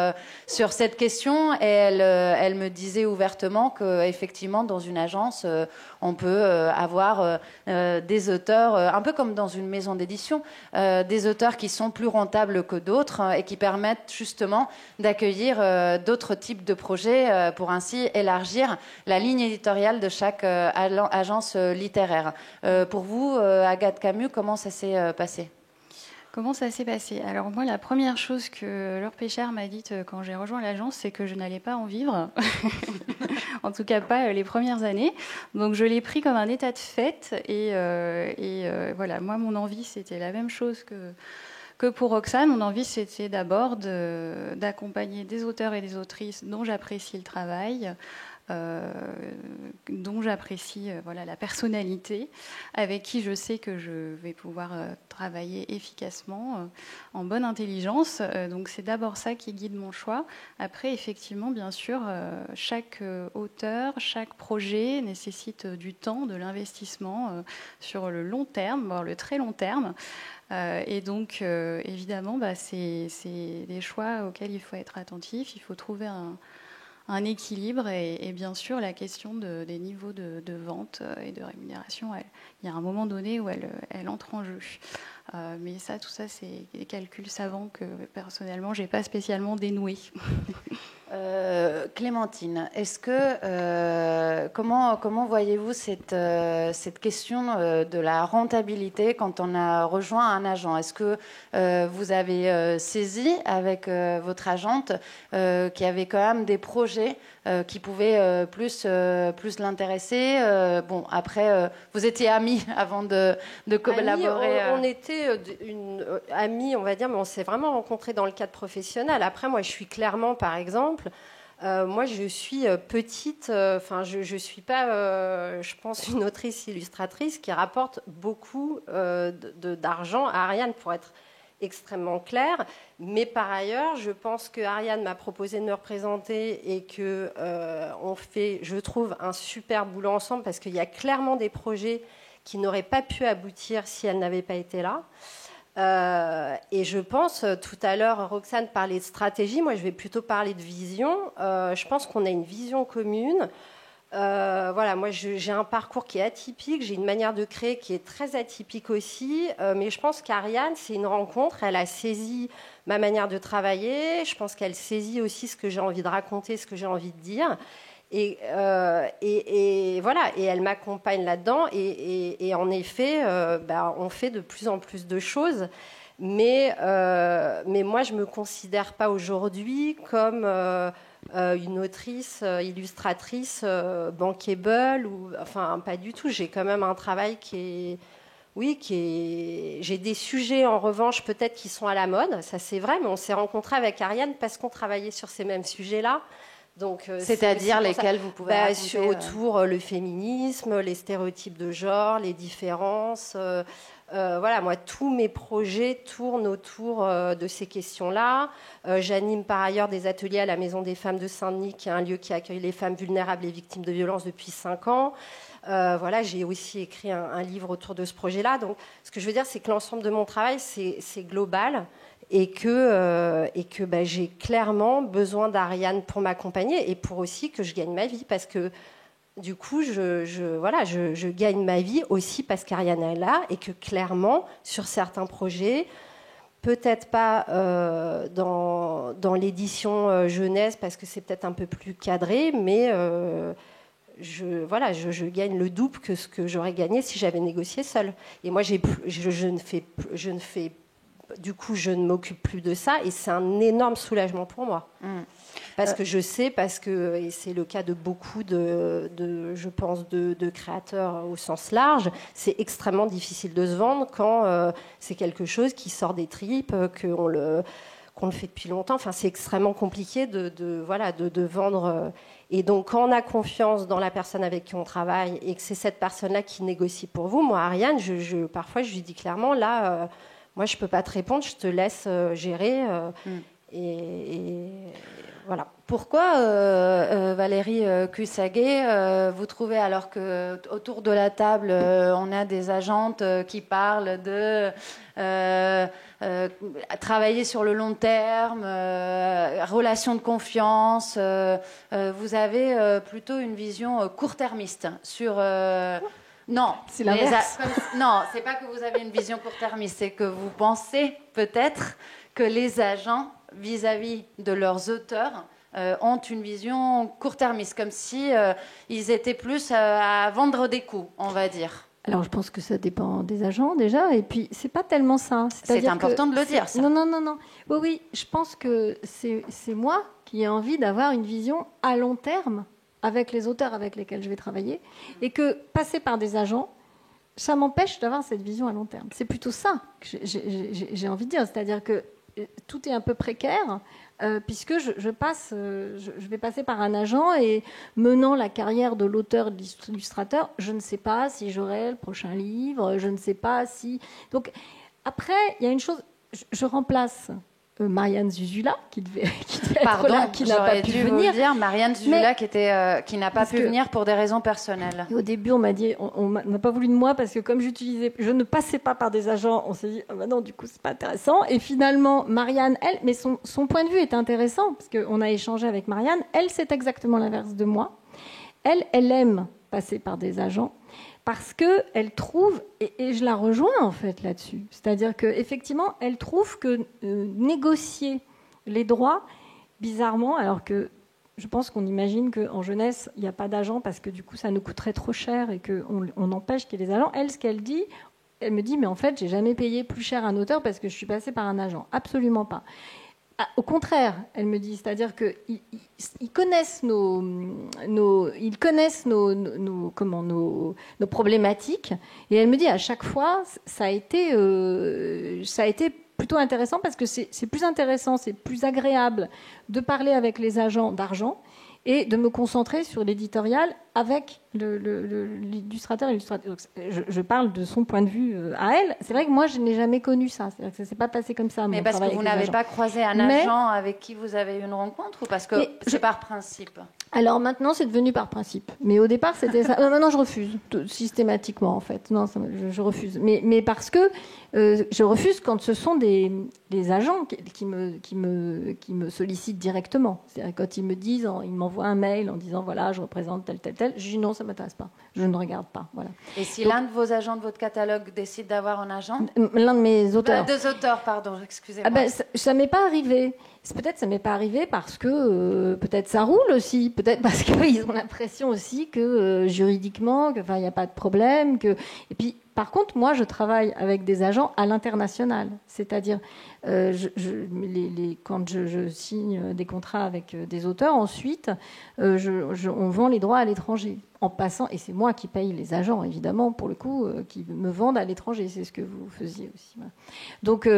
cette question et elle me disait ouvertement qu'effectivement dans une agence on peut avoir des auteurs un peu comme dans une maison d'édition, des auteurs qui sont plus rentables que d'autres et qui permettent justement d'accueillir d'autres types de projets pour ainsi élargir la ligne éditoriale de chaque agence littéraire. Pour vous, Agathe Camus, comment ça s'est passé ? Comment ça s'est passé ? Alors moi, la première chose que Laure Péchard m'a dite quand j'ai rejoint l'agence, c'est que je n'allais pas en vivre. En tout cas, pas les premières années. Donc je l'ai pris comme un état de fait. Et voilà, moi, mon envie, c'était la même chose que pour Roxane. Mon envie, c'était d'abord d'accompagner des auteurs et des autrices dont j'apprécie le travail, dont j'apprécie la personnalité, avec qui je sais que je vais pouvoir travailler efficacement, en bonne intelligence. Donc c'est d'abord ça qui guide mon choix. Après, effectivement, bien sûr, chaque auteur, chaque projet nécessite du temps, de l'investissement sur le long terme, voire le très long terme. Et donc, évidemment, c'est des choix auxquels il faut être attentif. Il faut trouver un équilibre et bien sûr la question des niveaux de vente et de rémunération, il y a un moment donné où elle entre en jeu. Mais tout ça, c'est des calculs savants que personnellement, je n'ai pas spécialement dénoués. Clémentine, est-ce que comment voyez-vous cette question de la rentabilité quand on a rejoint un agent ? Est-ce que vous avez saisi avec votre agente qu'il y avait quand même des projets qui pouvaient plus l'intéresser ? Bon, après, vous étiez amis avant de collaborer. On était amis, on va dire, mais on s'est vraiment rencontrés dans le cadre professionnel. Après, moi, je suis clairement, par exemple, moi, je suis petite, je suis pas, je pense, une autrice illustratrice qui rapporte beaucoup d'argent à Ariane, pour être extrêmement claire. Mais par ailleurs, je pense que Ariane m'a proposé de me représenter et que on fait, je trouve, un super boulot ensemble, parce qu'il y a clairement des projets qui n'auraient pas pu aboutir si elle n'avait pas été là. Et je pense, tout à l'heure, Roxane parlait de stratégie, moi je vais plutôt parler de vision. Je pense qu'on a une vision commune. Moi j'ai un parcours qui est atypique, j'ai une manière de créer qui est très atypique aussi, mais je pense qu'Ariane, c'est une rencontre, elle a saisi ma manière de travailler, je pense qu'elle saisit aussi ce que j'ai envie de raconter, ce que j'ai envie de dire. Et elle m'accompagne là-dedans. Et en effet, on fait de plus en plus de choses. Mais moi, je ne me considère pas aujourd'hui comme une autrice, illustratrice bankable. Pas du tout. J'ai quand même un travail qui est... J'ai des sujets, en revanche, peut-être qui sont à la mode. Ça, c'est vrai. Mais on s'est rencontrés avec Ariane parce qu'on travaillait sur ces mêmes sujets-là. Donc, c'est-à-dire lesquels vous pouvez raconter autour le féminisme, les stéréotypes de genre, les différences. Moi, tous mes projets tournent autour de ces questions-là. J'anime par ailleurs des ateliers à la Maison des Femmes de Saint-Denis, qui est un lieu qui accueille les femmes vulnérables et victimes de violences depuis 5 ans. J'ai aussi écrit un livre autour de ce projet-là. Donc, ce que je veux dire, c'est que l'ensemble de mon travail, c'est global. Et que j'ai clairement besoin d'Ariane pour m'accompagner et pour aussi que je gagne ma vie, parce que du coup je gagne ma vie aussi parce qu'Ariane est là, et que clairement sur certains projets, peut-être pas dans l'édition jeunesse parce que c'est peut-être un peu plus cadré, mais je gagne le double que ce que j'aurais gagné si j'avais négocié seule. Et moi du coup, je ne m'occupe plus de ça, et c'est un énorme soulagement pour moi. Parce que je sais, et c'est le cas de beaucoup je pense, de créateurs au sens large, c'est extrêmement difficile de se vendre quand c'est quelque chose qui sort des tripes, qu'on le fait depuis longtemps. Enfin, c'est extrêmement compliqué de vendre. Et donc, quand on a confiance dans la personne avec qui on travaille et que c'est cette personne-là qui négocie pour vous, moi, Ariane, parfois, je lui dis clairement, là... moi, je ne peux pas te répondre, je te laisse gérer. Et voilà. Pourquoi, Valérie Cussaguet, vous trouvez, alors qu'autour de la table, on a des agentes qui parlent de travailler sur le long terme, relations de confiance, vous avez plutôt une vision court-termiste sur... Non, c'est l'inverse. Non, c'est pas que vous avez une vision court-termiste, c'est que vous pensez peut-être que les agents, vis-à-vis de leurs auteurs, ont une vision court-termiste, comme si ils étaient plus à vendre des coups, on va dire. Alors, je pense que ça dépend des agents déjà, et puis c'est pas tellement ça. C'est important de le dire, ça. Non. Oui, je pense que c'est moi qui ai envie d'avoir une vision à long terme avec les auteurs avec lesquels je vais travailler, et que passer par des agents, ça m'empêche d'avoir cette vision à long terme. C'est plutôt ça que j'ai envie de dire, c'est-à-dire que tout est un peu précaire, puisque je vais passer par un agent et menant la carrière de l'auteur et de l'illustrateur, je ne sais pas si j'aurai le prochain livre, je ne sais pas si... Donc après, il y a une chose, je remplace Marianne Zuzula, qui devait être là, qui n'a pas pu venir. Dire, Marianne Zuzula, qui n'a pas pu venir pour des raisons personnelles. Au début, on m'a dit, on n'a pas voulu de moi parce que comme je ne passais pas par des agents, on s'est dit, ah bah non, du coup, c'est pas intéressant. Et finalement, Marianne, elle, mais son point de vue est intéressant parce qu'on a échangé avec Marianne. Elle, c'est exactement l'inverse de moi. Elle aime passer par des agents. Parce qu'elle trouve, et je la rejoins en fait là-dessus, c'est-à-dire qu'effectivement, elle trouve que négocier les droits, bizarrement, alors que je pense qu'on imagine qu'en jeunesse, il n'y a pas d'agent parce que du coup, ça nous coûterait trop cher et qu'on empêche qu'il y ait des agents. Elle, ce qu'elle dit, elle me dit, mais en fait, j'ai jamais payé plus cher un auteur parce que je suis passée par un agent. Absolument pas. Au contraire, elle me dit, c'est-à-dire qu'ils connaissent nos problématiques, et elle me dit à chaque fois, ça a été plutôt intéressant parce que c'est plus intéressant, c'est plus agréable de parler avec les agents d'argent et de me concentrer sur l'éditorial avec l'illustrateur et l'illustratrice. Je parle de son point de vue à elle. C'est vrai que moi, je n'ai jamais connu ça. C'est-à-dire que ça ne s'est pas passé comme ça. Mais parce que vous n'avez pas croisé un agent avec qui vous avez eu une rencontre ou parce que c'est par principe? Alors maintenant, c'est devenu par principe. Mais au départ, c'était ça. Maintenant, je refuse systématiquement, en fait. Non, je refuse. Mais parce que je refuse quand ce sont des agents qui me sollicitent directement. C'est-à-dire quand ils me disent, ils m'envoient un mail en disant voilà, je représente tel. Je dis non, ça m'intéresse pas. Je ne regarde pas. Voilà. Et si l'un de vos agents de votre catalogue décide d'avoir un agent? L'un de mes auteurs. Deux auteurs, pardon, excusez-moi. Ça m'est pas arrivé. Peut-être ça m'est pas arrivé parce que peut-être ça roule aussi, peut-être parce qu'ils ont l'impression aussi que juridiquement, il n'y a pas de problème. Et puis, par contre, moi, je travaille avec des agents à l'international. C'est-à-dire, quand je signe des contrats avec des auteurs, ensuite, on vend les droits à l'étranger. En passant, et c'est moi qui paye les agents, évidemment, pour le coup, qui me vendent à l'étranger. C'est ce que vous faisiez aussi. Voilà. Donc,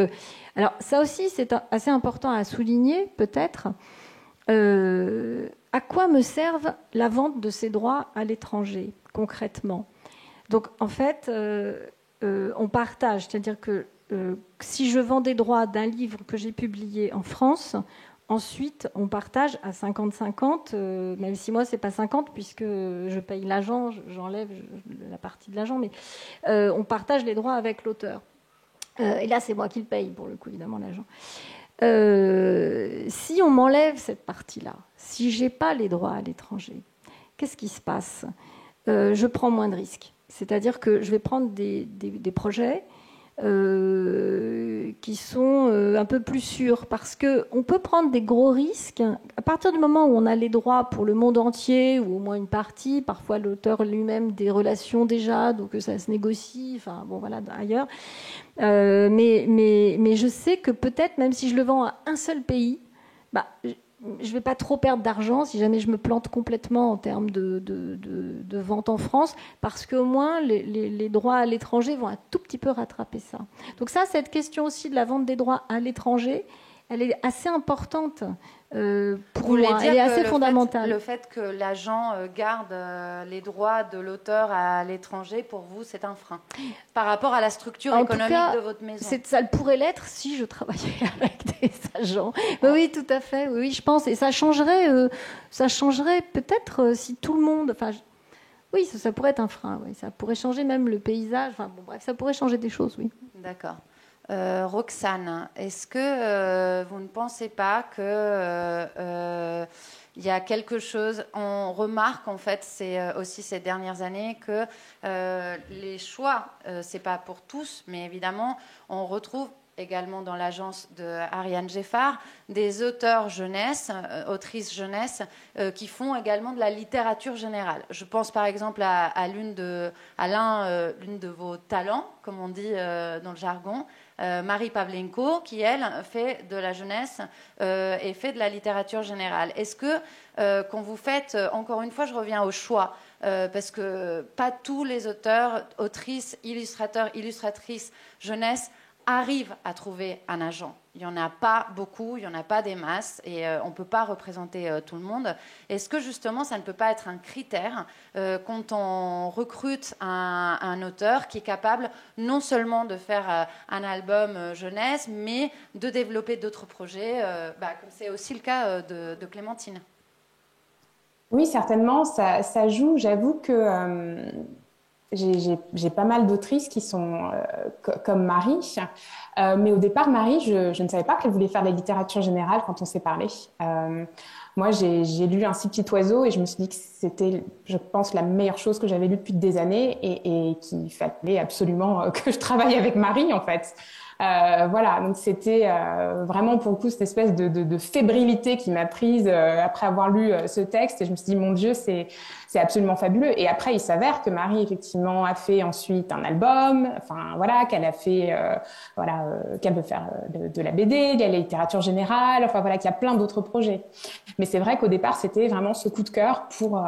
alors, ça aussi, c'est assez important à souligner, peut-être. À quoi me servent la vente de ces droits à l'étranger, concrètement? Donc, en fait, on partage. C'est-à-dire que si je vends des droits d'un livre que j'ai publié en France, ensuite, on partage à 50-50, même si moi, ce n'est pas 50, puisque je paye l'agent, j'enlève la partie de l'agent, mais on partage les droits avec l'auteur. Et là, c'est moi qui le paye, pour le coup, évidemment, l'agent. Si on m'enlève cette partie-là, si je n'ai pas les droits à l'étranger, qu'est-ce qui se passe? Je prends moins de risques. C'est-à-dire que je vais prendre des projets qui sont un peu plus sûrs, parce qu'on peut prendre des gros risques à partir du moment où on a les droits pour le monde entier, ou au moins une partie, parfois l'auteur lui-même des relations déjà, donc ça se négocie, enfin bon voilà, ailleurs. Mais je sais que peut-être, même si je le vends à un seul pays, je ne vais pas trop perdre d'argent si jamais je me plante complètement en termes de vente en France, parce qu'au moins les droits à l'étranger vont un tout petit peu rattraper ça. Donc ça, cette question aussi de la vente des droits à l'étranger, elle est assez importante pour moi. Elle est assez fondamentale. Le fait que l'agent garde les droits de l'auteur à l'étranger, pour vous, c'est un frein par rapport à la structure économique de votre maison. Ça le pourrait l'être si je travaillais avec des agents. Oui, tout à fait. Oui, je pense. Et ça changerait peut-être si tout le monde... Oui, ça pourrait être un frein. Oui. Ça pourrait changer même le paysage. Enfin, bon, bref, ça pourrait changer des choses, oui. D'accord. Roxane, est-ce que vous ne pensez pas que il y a quelque chose, on remarque en fait, c'est aussi ces dernières années que les choix, c'est pas pour tous, mais évidemment, on retrouve également dans l'agence de Ariane Geffard, des auteurs jeunesse, autrices jeunesse, qui font également de la littérature générale. Je pense par exemple à l'une de vos talents, comme on dit dans le jargon, Marie Pavlenko, qui, elle, fait de la jeunesse et fait de la littérature générale. Est-ce que, quand vous faites, encore une fois, je reviens au choix, parce que pas tous les auteurs, autrices, illustrateurs, illustratrices, jeunesse, arrivent à trouver un agent. Il n'y en a pas beaucoup, il n'y en a pas des masses, et on ne peut pas représenter tout le monde. Est-ce que justement, ça ne peut pas être un critère quand on recrute un auteur qui est capable non seulement de faire un album jeunesse, mais de développer d'autres projets, comme c'est aussi le cas de Clémentine? Oui, certainement, ça joue. J'avoue que j'ai pas mal d'autrices qui sont comme Marie. Mais au départ, Marie, je ne savais pas qu'elle voulait faire de la littérature générale quand on s'est parlé. Moi, j'ai lu Un si petit oiseau et je me suis dit que c'était, je pense, la meilleure chose que j'avais lue depuis des années et qu'il fallait absolument que je travaille avec Marie, en fait. Voilà, donc c'était vraiment pour le coup cette espèce de fébrilité qui m'a prise après avoir lu ce texte et je me suis dit mon Dieu, c'est absolument fabuleux. Et après il s'avère que Marie effectivement a fait ensuite un album, enfin voilà, qu'elle a fait qu'elle veut faire de la BD, de la littérature générale, enfin voilà, qu'il y a plein d'autres projets. Mais c'est vrai qu'au départ c'était vraiment ce coup de cœur pour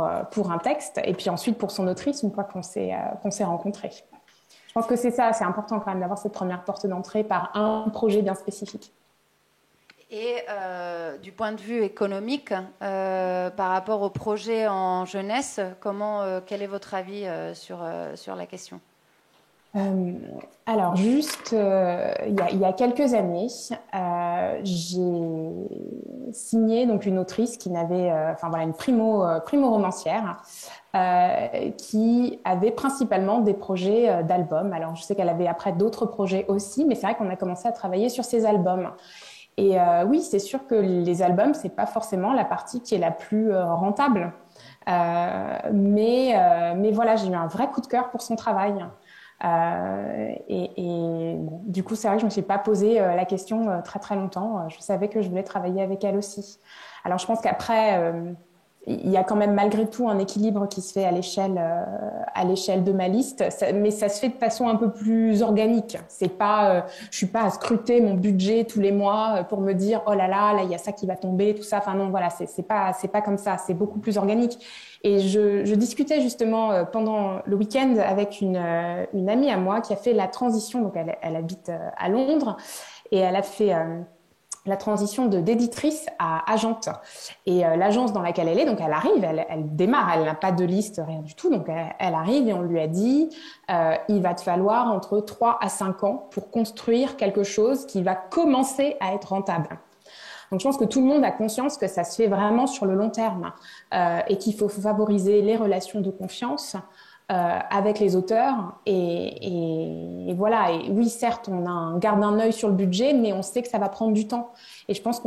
un texte et puis ensuite pour son autrice une fois qu'on s'est rencontrés. Je pense que c'est ça, c'est important quand même d'avoir cette première porte d'entrée par un projet bien spécifique. Et du point de vue économique, par rapport au projet en jeunesse, quel est votre avis sur la question ? Alors juste, il y a quelques années, j'ai signé donc une autrice qui n'avait, une primo-romancière, qui avait principalement des projets d'albums. Alors je sais qu'elle avait après d'autres projets aussi, mais c'est vrai qu'on a commencé à travailler sur ces albums. Et oui, c'est sûr que les albums, c'est pas forcément la partie qui est la plus rentable. Mais voilà, j'ai eu un vrai coup de cœur pour son travail. Bon, du coup, c'est vrai que je me suis pas posé la question très très longtemps. Je savais que je voulais travailler avec elle aussi. Alors, je pense qu'après, il y a quand même malgré tout un équilibre qui se fait à l'échelle de ma liste, mais ça se fait de façon un peu plus organique. C'est pas, je suis pas à scruter mon budget tous les mois pour me dire oh là il y a ça qui va tomber, tout ça. Enfin non, voilà, c'est pas comme ça. C'est beaucoup plus organique. Et je discutais justement pendant le week-end avec une amie à moi qui a fait la transition. Donc elle habite à Londres et elle a fait la transition d'éditrice à agente. Et l'agence dans laquelle elle est, donc elle arrive, elle démarre, elle n'a pas de liste, rien du tout. Donc elle arrive et on lui a dit il va te falloir entre 3 à 5 ans pour construire quelque chose qui va commencer à être rentable. Donc, je pense que tout le monde a conscience que ça se fait vraiment sur le long terme et qu'il faut favoriser les relations de confiance avec les auteurs. Et voilà. Et oui, certes, on garde un œil sur le budget, mais on sait que ça va prendre du temps. Et je pense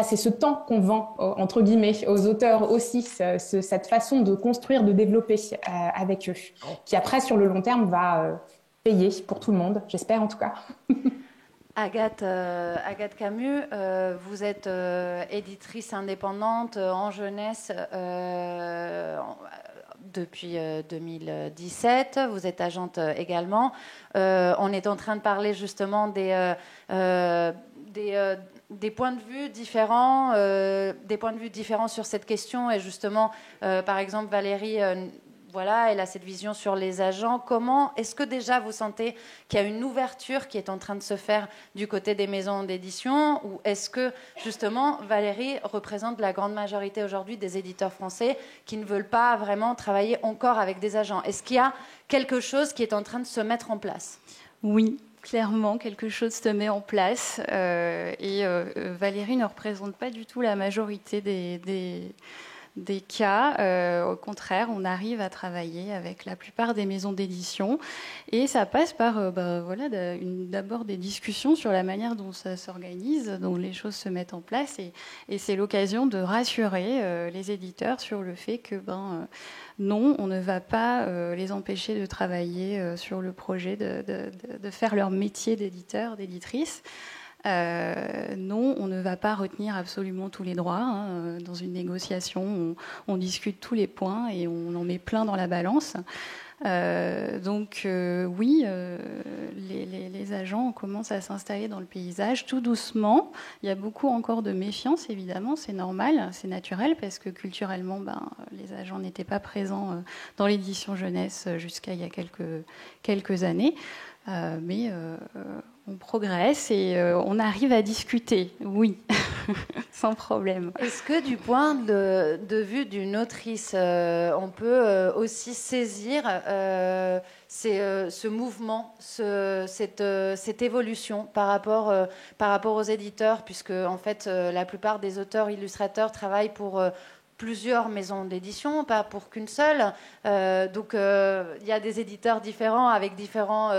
c'est ce temps qu'on vend, entre guillemets, aux auteurs aussi, cette façon de construire, de développer avec eux, qui après, sur le long terme, va payer pour tout le monde, j'espère en tout cas. Agathe Camus, vous êtes éditrice indépendante en jeunesse depuis 2017. Vous êtes agente également. On est en train de parler justement des points de vue différents, sur cette question. Et justement, par exemple, Valérie... elle a cette vision sur les agents. Comment est-ce que déjà vous sentez qu'il y a une ouverture qui est en train de se faire du côté des maisons d'édition, ou est-ce que justement Valérie représente la grande majorité aujourd'hui des éditeurs français qui ne veulent pas vraiment travailler encore avec des agents? Est-ce qu'il y a quelque chose qui est en train de se mettre en place? Oui, clairement, quelque chose se met en place et Valérie ne représente pas du tout la majorité des cas, au contraire, on arrive à travailler avec la plupart des maisons d'édition et ça passe par d'abord des discussions sur la manière dont ça s'organise, dont les choses se mettent en place et c'est l'occasion de rassurer les éditeurs sur le fait que non, on ne va pas les empêcher de travailler sur le projet, de faire leur métier d'éditeur, d'éditrice. Non, on ne va pas retenir absolument tous les droits. Hein. Dans une négociation, on discute tous les points et on en met plein dans la balance. Oui, les agents commencent à s'installer dans le paysage tout doucement. Il y a beaucoup encore de méfiance, évidemment, c'est normal, c'est naturel, parce que culturellement, les agents n'étaient pas présents dans l'édition jeunesse jusqu'à il y a quelques années. Mais on progresse et on arrive à discuter, oui, sans problème. Est-ce que du point de vue d'une autrice, on peut aussi saisir ce mouvement, cette évolution par rapport aux éditeurs, puisque en fait la plupart des auteurs-illustrateurs travaillent pour plusieurs maisons d'édition, pas pour qu'une seule. Donc, il y a des éditeurs différents avec différents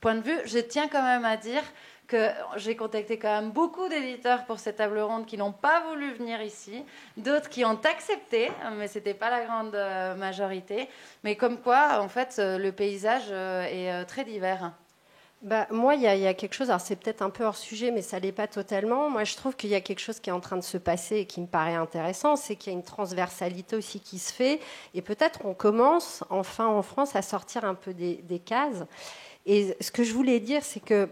points de vue. Je tiens quand même à dire que j'ai contacté quand même beaucoup d'éditeurs pour cette table ronde qui n'ont pas voulu venir ici, d'autres qui ont accepté, mais ce n'était pas la grande majorité. Mais comme quoi, en fait, le paysage est très divers. Moi, il y a quelque chose, alors c'est peut-être un peu hors sujet, mais ça ne l'est pas totalement. Moi, je trouve qu'il y a quelque chose qui est en train de se passer et qui me paraît intéressant, c'est qu'il y a une transversalité aussi qui se fait. Et peut-être on commence, enfin en France, à sortir un peu des cases. Et ce que je voulais dire, c'est que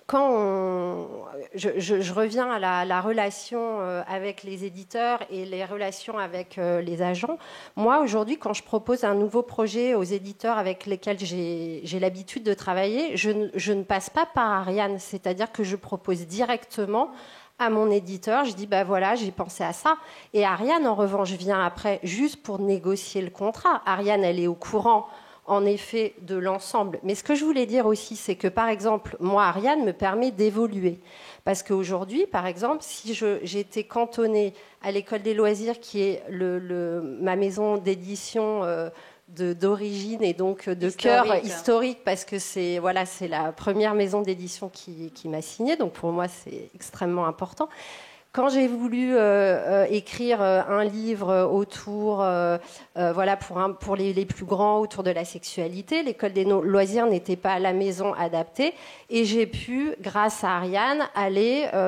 quand je reviens à la relation avec les éditeurs et les relations avec les agents, moi aujourd'hui quand je propose un nouveau projet aux éditeurs avec lesquels j'ai l'habitude de travailler, je ne passe pas par Ariane, c'est-à-dire que je propose directement à mon éditeur, je dis voilà, j'ai pensé à ça. Et Ariane en revanche vient après juste pour négocier le contrat. Ariane, elle est au courant en effet de l'ensemble. Mais ce que je voulais dire aussi, c'est que par exemple, moi, Ariane me permet d'évoluer. Parce qu'aujourd'hui, par exemple, si j'ai été cantonnée à l'École des loisirs, qui est ma maison d'édition d'origine et donc de cœur historique, parce que c'est la première maison d'édition qui m'a signée, donc pour moi, c'est extrêmement important. Quand j'ai voulu écrire un livre autour, pour les plus grands, autour de la sexualité, l'École des loisirs n'était pas la maison adaptée. Et j'ai pu, grâce à Ariane,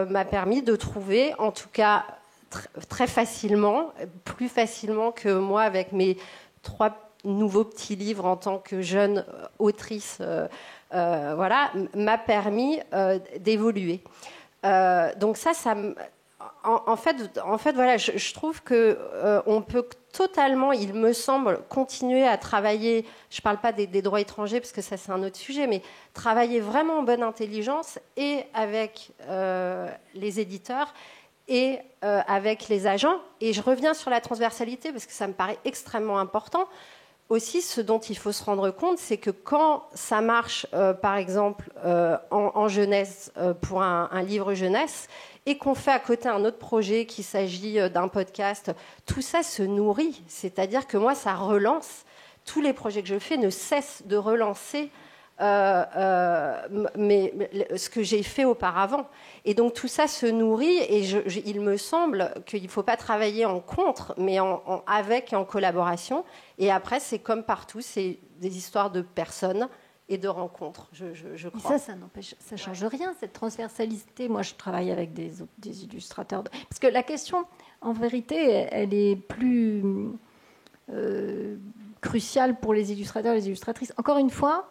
m'a permis de trouver, en tout cas très facilement, plus facilement que moi avec mes 3 nouveaux petits livres en tant que jeune autrice, m'a permis d'évoluer. Donc ça en fait, je trouve que on peut totalement, il me semble, continuer à travailler. Je ne parle pas des droits étrangers parce que ça c'est un autre sujet, mais travailler vraiment en bonne intelligence et avec les éditeurs et avec les agents. Et je reviens sur la transversalité parce que ça me paraît extrêmement important. Aussi, ce dont il faut se rendre compte, c'est que quand ça marche, par exemple, en jeunesse, pour un livre jeunesse, et qu'on fait à côté un autre projet, qu'il s'agit d'un podcast, tout ça se nourrit. C'est-à-dire que moi, ça relance. Tous les projets que je fais ne cessent de relancer ce que j'ai fait auparavant. Et donc tout ça se nourrit et il me semble qu'il ne faut pas travailler en contre, mais avec et en collaboration. Et après, c'est comme partout, c'est des histoires de personnes et de rencontres, je crois. Et ça n'empêche, ça ne change rien, cette transversalité. Moi, je travaille avec des illustrateurs. Parce que la question, en vérité, elle est plus cruciale pour les illustrateurs et les illustratrices. Encore une fois,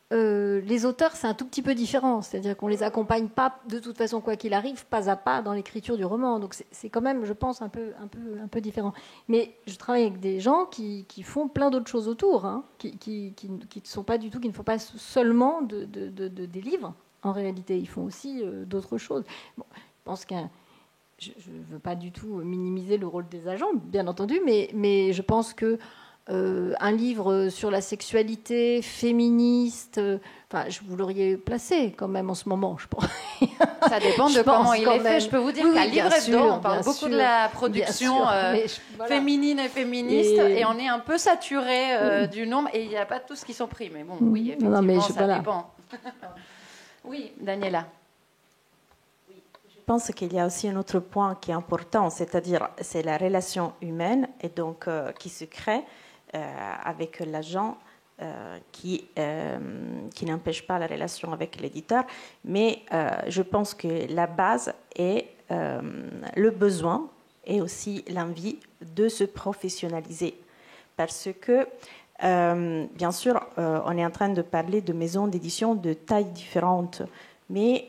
les auteurs, c'est un tout petit peu différent. C'est-à-dire qu'on ne les accompagne pas, de toute façon, quoi qu'il arrive, pas à pas dans l'écriture du roman. Donc c'est quand même, je pense, un peu différent. Mais je travaille avec des gens qui font plein d'autres choses autour, hein, qui ne sont pas du tout, qui ne font pas seulement des livres. En réalité, ils font aussi d'autres choses. Bon, je pense je ne veux pas du tout minimiser le rôle des agents, bien entendu, mais je pense que un livre sur la sexualité féministe, vous l'auriez placé quand même en ce moment, je pense. Ça dépend de comment il est fait. Je peux vous dire qu'à Livre Hebdo, on parle beaucoup de la production féminine et féministe, et on est un peu saturé du nombre, et il n'y a pas tous qui sont pris. Mais bon, oui, effectivement, ça dépend. Oui, Daniela. Je pense qu'il y a aussi un autre point qui est important, c'est-à-dire c'est la relation humaine et donc qui se crée avec l'agent qui n'empêche pas la relation avec l'éditeur, mais je pense que la base est le besoin et aussi l'envie de se professionnaliser. Parce que, bien sûr, on est en train de parler de maisons d'édition de tailles différentes, mais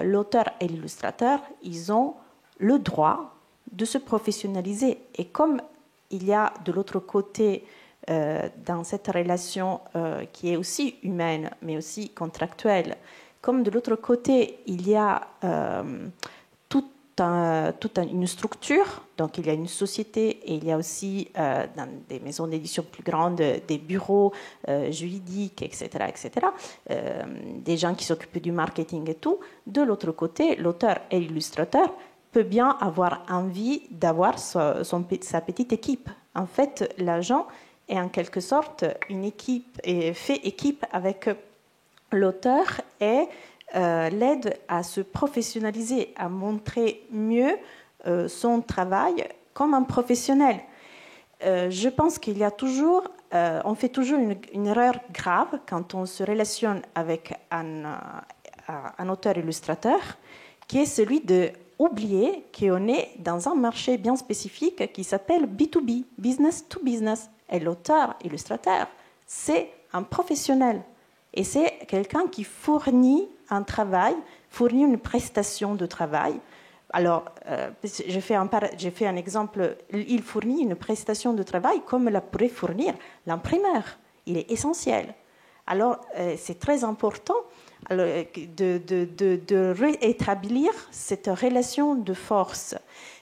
l'auteur et l'illustrateur, ils ont le droit de se professionnaliser. Et comme il y a de l'autre côté, dans cette relation qui est aussi humaine, mais aussi contractuelle, comme de l'autre côté, il y a toute une structure, donc il y a une société et il y a aussi dans des maisons d'édition plus grandes des bureaux juridiques, etc., des gens qui s'occupent du marketing et tout. De l'autre côté, l'auteur et l'illustrateur peut bien avoir envie d'avoir sa petite équipe. En fait, l'agent est en quelque sorte une équipe et fait équipe avec l'auteur et l'aide à se professionnaliser, à montrer mieux son travail comme un professionnel. Je pense qu'il y a toujours, on fait toujours une erreur grave quand on se relationne avec un auteur-illustrateur, qui est celui de oublier qu'on est dans un marché bien spécifique qui s'appelle B2B, business to business. Et l'auteur-illustrateur, c'est un professionnel. Et c'est quelqu'un qui fournit un travail, fournit une prestation de travail. Alors, j'ai fait un exemple. Il fournit une prestation de travail comme la pourrait fournir l'imprimeur. Il est essentiel. Alors, c'est très important de rétablir cette relation de force.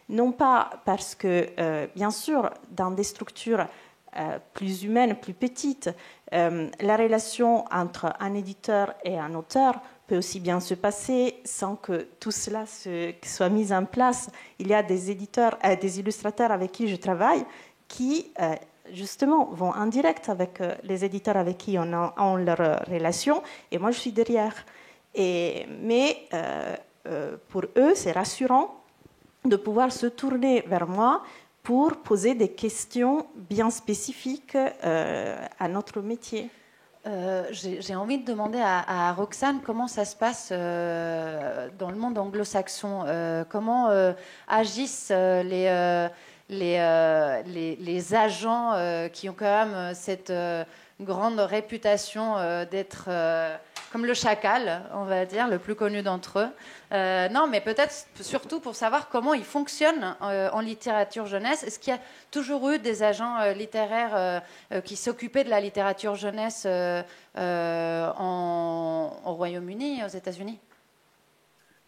Non pas parce que, bien sûr, dans des structures plus humaine, plus petite, la relation entre un éditeur et un auteur peut aussi bien se passer sans que tout cela soit mis en place. Il y a des illustrateurs avec qui je travaille qui, justement, vont en direct avec les éditeurs avec qui on a leur relation, et moi je suis derrière. Mais pour eux, c'est rassurant de pouvoir se tourner vers moi pour poser des questions bien spécifiques à notre métier. J'ai envie de demander à Roxane comment ça se passe dans le monde anglo-saxon. Comment agissent les agents qui ont quand même cette grande réputation d'être comme le chacal, on va dire, le plus connu d'entre eux. Non, mais peut-être surtout pour savoir comment ils fonctionnent en littérature jeunesse. Est-ce qu'il y a toujours eu des agents littéraires qui s'occupaient de la littérature jeunesse au Royaume-Uni et aux États-Unis ?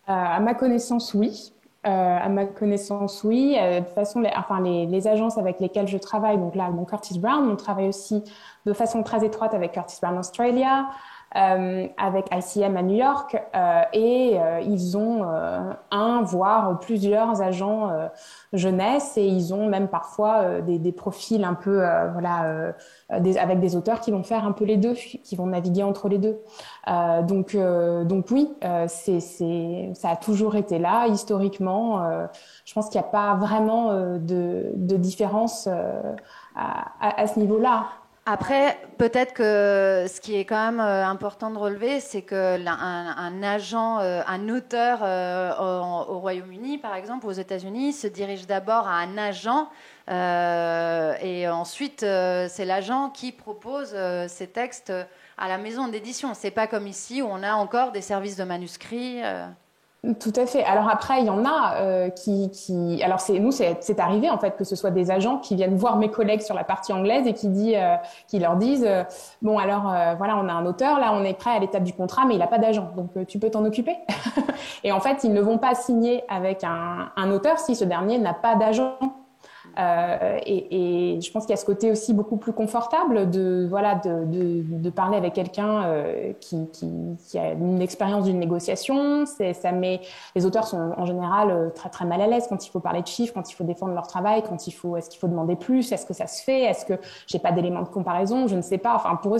À ma connaissance, oui. De toute façon, les agences avec lesquelles je travaille, donc là, Curtis Brown, on travaille aussi de façon très étroite avec Curtis Brown Australia, avec ICM à New York, et ils ont un, voire plusieurs agents jeunesse, et ils ont même parfois des profils un peu, avec des auteurs qui vont faire un peu les deux, qui vont naviguer entre les deux. Donc oui, ça a toujours été là, historiquement. Je pense qu'il n'y a pas vraiment de différence à ce niveau-là. Après, peut-être que ce qui est quand même important de relever, c'est qu'un agent, un auteur au Royaume-Uni, par exemple, aux États-Unis, se dirige d'abord à un agent et ensuite c'est l'agent qui propose ses textes à la maison d'édition. C'est pas comme ici où on a encore des services de manuscrits. Tout à fait. Alors après, il y en a qui... Alors c'est arrivé en fait que ce soit des agents qui viennent voir mes collègues sur la partie anglaise et qui leur disent bon alors voilà, on a un auteur, là on est prêt à l'étape du contrat, mais il n'a pas d'agent, donc tu peux t'en occuper. Et en fait, ils ne vont pas signer avec un auteur si ce dernier n'a pas d'agent. Et je pense qu'il y a ce côté aussi beaucoup plus confortable de parler avec quelqu'un qui a une expérience d'une négociation. Les auteurs sont en général très très mal à l'aise quand il faut parler de chiffres, quand il faut défendre leur travail, est-ce qu'il faut demander plus, est-ce que ça se fait, est-ce que j'ai pas d'éléments de comparaison, je ne sais pas. Enfin pour eux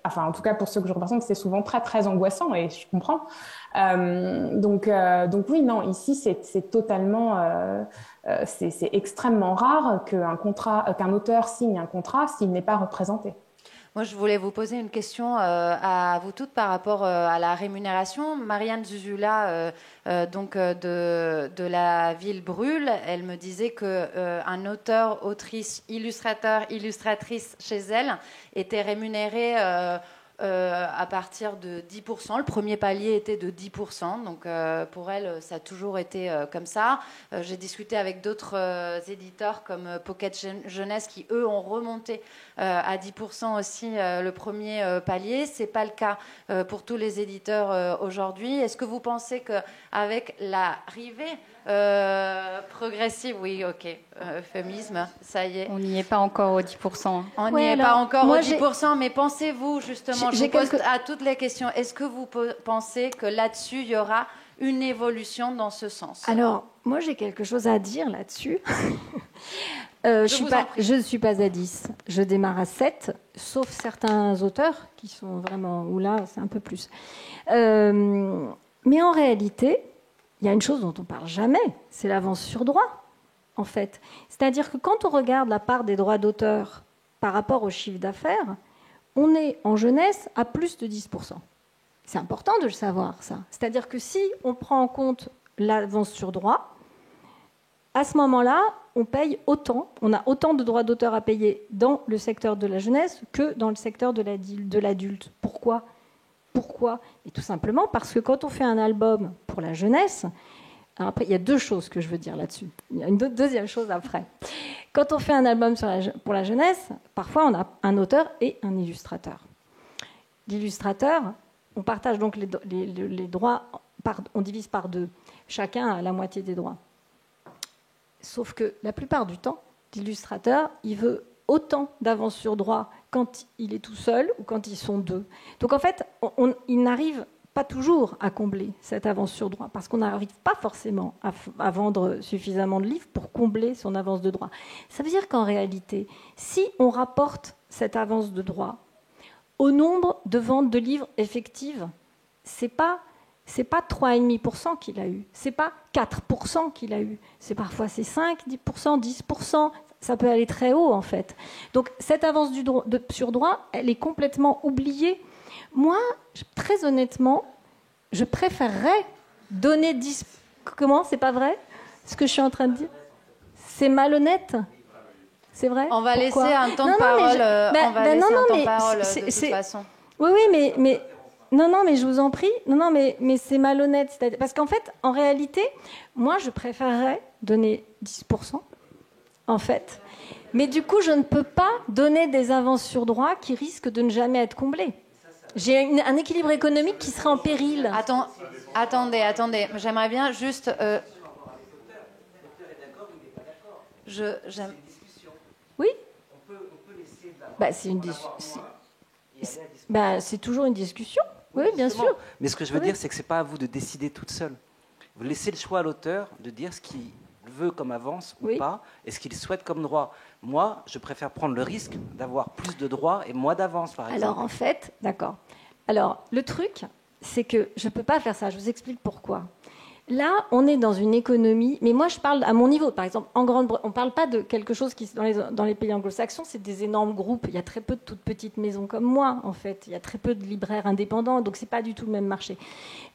en tout cas pour ceux que je représente, c'est souvent très très angoissant et je comprends. Donc oui, non, ici c'est totalement, c'est extrêmement rare qu'un auteur signe un contrat s'il n'est pas représenté. Moi, je voulais vous poser une question à vous toutes par rapport à la rémunération. Marianne Zuzula, de la ville Brûle, elle me disait qu'un auteur, autrice, illustrateur, illustratrice chez elle était rémunéré à partir de 10%. Le premier palier était de 10%. Donc, pour elle, ça a toujours été comme ça. J'ai discuté avec d'autres éditeurs comme Pocket Jeunesse qui, eux, ont remonté à 10% aussi le premier palier. Ce n'est pas le cas pour tous les éditeurs aujourd'hui. Est-ce que vous pensez qu'avec l'arrivée progressive, oui, ok, euphémisme, ça y est. On n'y est pas encore aux 10%. On n'y est pas encore aux 10%, mais pensez-vous, justement, je vous pose à toutes les questions, est-ce que vous pensez que là-dessus, il y aura une évolution dans ce sens? Alors, moi, j'ai quelque chose à dire là-dessus. Je ne suis pas à 10, je démarre à 7, sauf certains auteurs qui sont vraiment, où là, c'est un peu plus. Mais en réalité, il y a une chose dont on ne parle jamais, c'est l'avance sur droit, en fait. C'est-à-dire que quand on regarde la part des droits d'auteur par rapport au chiffre d'affaires, on est en jeunesse à plus de 10%. C'est important de le savoir, ça. C'est-à-dire que si on prend en compte l'avance sur droit, à ce moment-là, on paye autant, on a autant de droits d'auteur à payer dans le secteur de la jeunesse que dans le secteur de l'adulte. Pourquoi ? Et tout simplement parce que quand on fait un album pour la jeunesse, après, il y a deux choses que je veux dire là-dessus. Il y a une deuxième chose après. Quand on fait un album pour la jeunesse, parfois on a un auteur et un illustrateur. L'illustrateur, on partage donc les droits, on divise par deux. Chacun a la moitié des droits. Sauf que la plupart du temps, l'illustrateur, il veut autant d'avance sur droit quand il est tout seul ou quand ils sont deux. Donc en fait, il n'arrive pas toujours à combler cette avance sur droit parce qu'on n'arrive pas forcément à vendre suffisamment de livres pour combler son avance de droit. Ça veut dire qu'en réalité, si on rapporte cette avance de droit au nombre de ventes de livres effectives, c'est pas 3,5% qu'il a eu, c'est pas 4% qu'il a eu, c'est parfois 5, 10%, 10%. Ça peut aller très haut, en fait. Donc, cette avance sur droit, elle est complètement oubliée. Moi, très honnêtement, je préférerais donner 10... Comment ? C'est pas vrai ? Ce que je suis en train de dire ? C'est malhonnête ? C'est vrai ? On va laisser un temps de parole. On va laisser un temps de parole, de toute façon. Oui, mais... Non, mais je vous en prie. Non, mais c'est malhonnête. Parce qu'en fait, en réalité, moi, je préférerais donner 10%. En fait. Mais du coup, je ne peux pas donner des avances sur droit qui risquent de ne jamais être comblées. J'ai un équilibre économique qui serait en péril. Attendez. J'aimerais bien juste... Oui. C'est toujours une discussion. Oui, bien sûr. Mais ce que je veux dire, c'est que ce n'est pas à vous de décider toute seule. Vous laissez le choix à l'auteur de dire ce qu'il veut comme avance ou pas, et ce qu'il souhaite comme droit. Moi, je préfère prendre le risque d'avoir plus de droits et moins d'avance, par exemple. Alors, en fait, d'accord. Alors, le truc, c'est que je ne peux pas faire ça. Je vous explique pourquoi. Là, on est dans une économie, mais moi, je parle à mon niveau. Par exemple, on ne parle pas de quelque chose qui, dans les pays anglo-saxons, c'est des énormes groupes. Il y a très peu de toutes petites maisons comme moi, en fait. Il y a très peu de libraires indépendants, donc ce n'est pas du tout le même marché.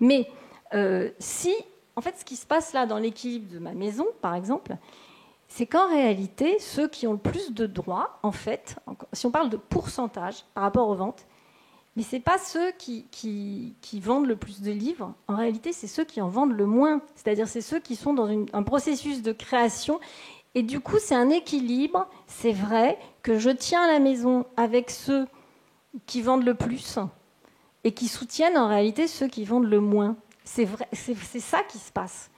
Mais en fait, ce qui se passe là dans l'équilibre de ma maison, par exemple, c'est qu'en réalité, ceux qui ont le plus de droits, en fait, si on parle de pourcentage par rapport aux ventes, mais ce n'est pas ceux qui vendent le plus de livres. En réalité, c'est ceux qui en vendent le moins. C'est-à-dire, c'est ceux qui sont dans un processus de création. Et du coup, c'est un équilibre. C'est vrai que je tiens la maison avec ceux qui vendent le plus et qui soutiennent en réalité ceux qui vendent le moins. C'est vrai, c'est ça qui se passe.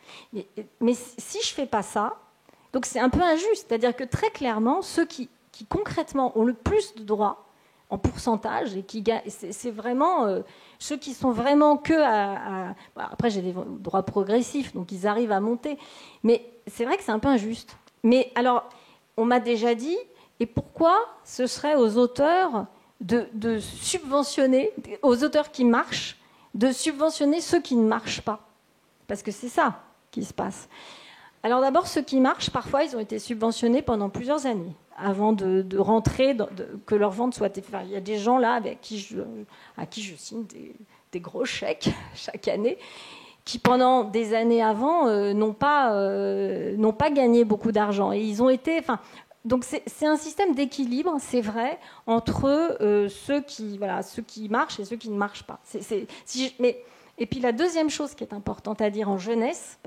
Mais si je ne fais pas ça... Donc c'est un peu injuste, c'est-à-dire que très clairement, ceux qui concrètement ont le plus de droits en pourcentage et qui gagnent, c'est vraiment ceux qui sont vraiment que après j'ai des droits progressifs, donc ils arrivent à monter, mais c'est vrai que c'est un peu injuste. Mais alors, on m'a déjà dit, et pourquoi ce serait aux auteurs de subventionner, aux auteurs qui marchent, de subventionner ceux qui ne marchent pas? Parce que c'est ça qui se passe. Alors d'abord, ceux qui marchent, parfois, ils ont été subventionnés pendant plusieurs années avant de rentrer, que leur vente soit... Enfin, il y a des gens là à qui je signe des gros chèques chaque année, qui pendant des années avant n'ont pas gagné beaucoup d'argent. Et ils ont été... Donc c'est un système d'équilibre, c'est vrai, entre ceux qui marchent et ceux qui ne marchent pas. Et puis la deuxième chose qui est importante à dire en jeunesse,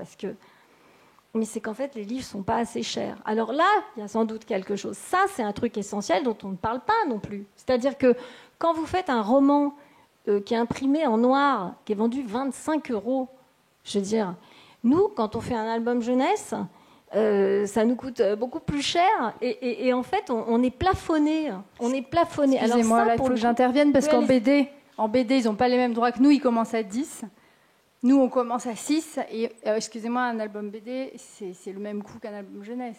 mais c'est qu'en fait les livres ne sont pas assez chers. Alors là, il y a sans doute quelque chose. Ça, c'est un truc essentiel dont on ne parle pas non plus. C'est-à-dire que quand vous faites un roman qui est imprimé en noir, qui est vendu 25 €, je veux dire, nous, quand on fait un album jeunesse... ça nous coûte beaucoup plus cher et en fait on est plafonné. Excusez-moi, il faut que j'intervienne parce qu'en BD, ils n'ont pas les mêmes droits que nous, ils commencent à 10. Nous, on commence à 6 et excusez-moi, un album BD, c'est le même coût qu'un album jeunesse.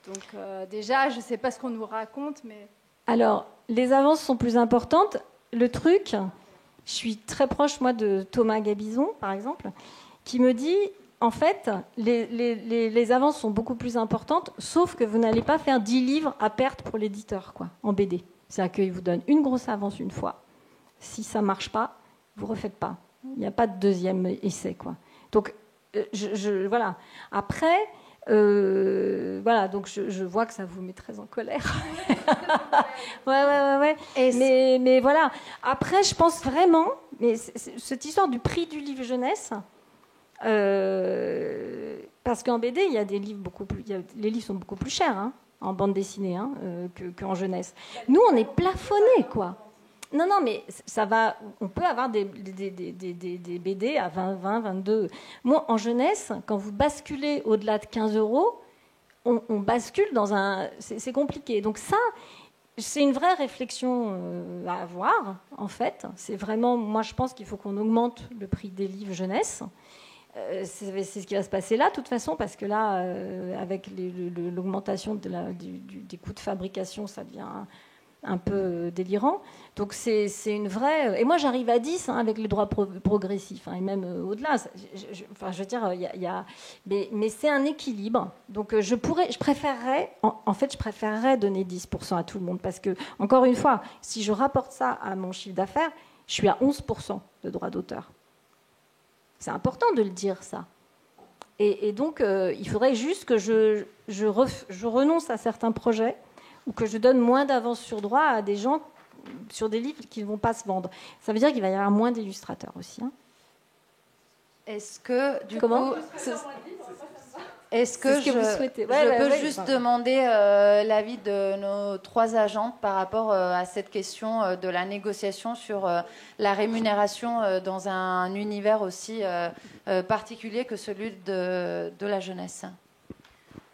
Donc déjà, je ne sais pas ce qu'on nous raconte, mais... Alors, les avances sont plus importantes. Le truc, je suis très proche, moi, de Thomas Gabizon, par exemple, qui me dit... En fait, les avances sont beaucoup plus importantes, sauf que vous n'allez pas faire 10 livres à perte pour l'éditeur, quoi, en BD. C'est-à-dire qu'il vous donne une grosse avance une fois. Si ça ne marche pas, vous ne refaites pas. Il n'y a pas de deuxième essai, quoi. Donc, voilà. Après, voilà, donc je vois que ça vous met très en colère. Ouais. Mais voilà. Après, je pense vraiment, mais cette histoire du prix du livre jeunesse... parce qu'en BD, il y a des livres les livres sont beaucoup plus chers en bande dessinée qu'en jeunesse. Nous, on est plafonnés, quoi. Non, mais ça va. On peut avoir des BD à 20, 22. Moi, en jeunesse, quand vous basculez au-delà de 15 €, on bascule dans un. C'est compliqué. Donc ça. C'est une vraie réflexion à avoir, en fait. C'est vraiment. Moi, je pense qu'il faut qu'on augmente le prix des livres jeunesse. C'est ce qui va se passer là, de toute façon, parce que là, avec l'augmentation des coûts de fabrication, ça devient un peu délirant. Donc c'est une vraie... Et moi, j'arrive à 10 avec les droits progressifs, et même au-delà. Je veux dire, mais c'est un équilibre. Donc je préférerais donner 10% à tout le monde, parce que, encore une fois, si je rapporte ça à mon chiffre d'affaires, je suis à 11% de droits d'auteur. C'est important de le dire, ça. Et donc, il faudrait juste que je renonce à certains projets ou que je donne moins d'avance sur droit à des gens sur des livres qui ne vont pas se vendre. Ça veut dire qu'il va y avoir moins d'illustrateurs aussi. Est-ce que, du coup... Est-ce que vous souhaitez. Je peux juste demander l'avis de nos 3 agentes par rapport à cette question de la négociation sur la rémunération dans un univers aussi particulier que celui de la jeunesse?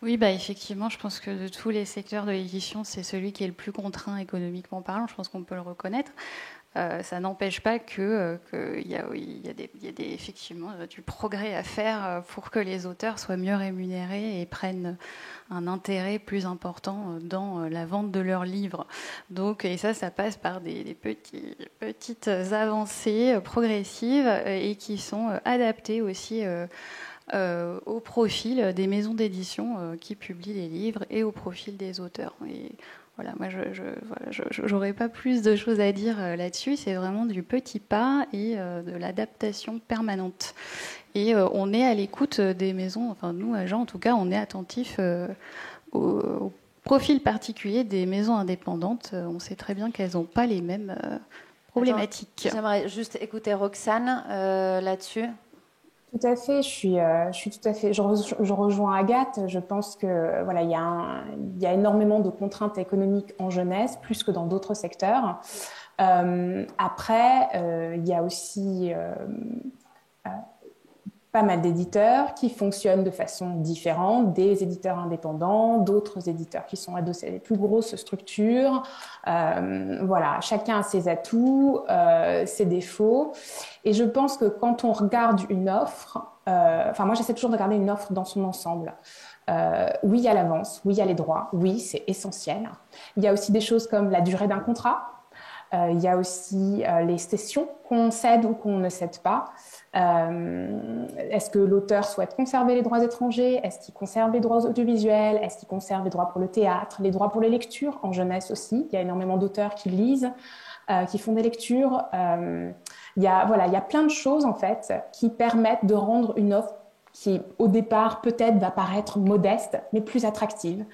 Oui, effectivement, je pense que de tous les secteurs de l'édition, c'est celui qui est le plus contraint économiquement parlant. Je pense qu'on peut le reconnaître. Ça n'empêche pas qu'il y a effectivement du progrès à faire pour que les auteurs soient mieux rémunérés et prennent un intérêt plus important dans la vente de leurs livres. Donc, et ça passe par des petites avancées progressives et qui sont adaptées aussi au profil des maisons d'édition qui publient les livres et au profil des auteurs. Et voilà, moi, je n'aurais pas plus de choses à dire là-dessus. C'est vraiment du petit pas et de l'adaptation permanente. Et on est à l'écoute des maisons, enfin nous, agents en tout cas, on est attentifs au profil particulier des maisons indépendantes. On sait très bien qu'elles n'ont pas les mêmes problématiques. J'aimerais juste écouter Roxane là-dessus. Tout à fait, je rejoins Agathe. Je pense que voilà, il y a énormément de contraintes économiques en jeunesse, plus que dans d'autres secteurs. Après, il y a aussi pas mal d'éditeurs qui fonctionnent de façon différente, des éditeurs indépendants, d'autres éditeurs qui sont adossés à des plus grosses structures. Voilà, chacun a ses atouts, ses défauts. Et je pense que quand on regarde une offre, moi j'essaie toujours de regarder une offre dans son ensemble. Oui, il y a l'avance, oui, il y a les droits, oui, c'est essentiel. Il y a aussi des choses comme la durée d'un contrat. Il y a aussi les cessions qu'on cède ou qu'on ne cède pas. Est-ce que l'auteur souhaite conserver les droits étrangers? Est-ce qu'il conserve les droits audiovisuels? Est-ce qu'il conserve les droits pour le théâtre? Les droits pour les lectures en jeunesse aussi. Il y a énormément d'auteurs qui lisent, qui font des lectures. Il y a plein de choses en fait qui permettent de rendre une offre qui au départ peut-être va paraître modeste mais plus attractive.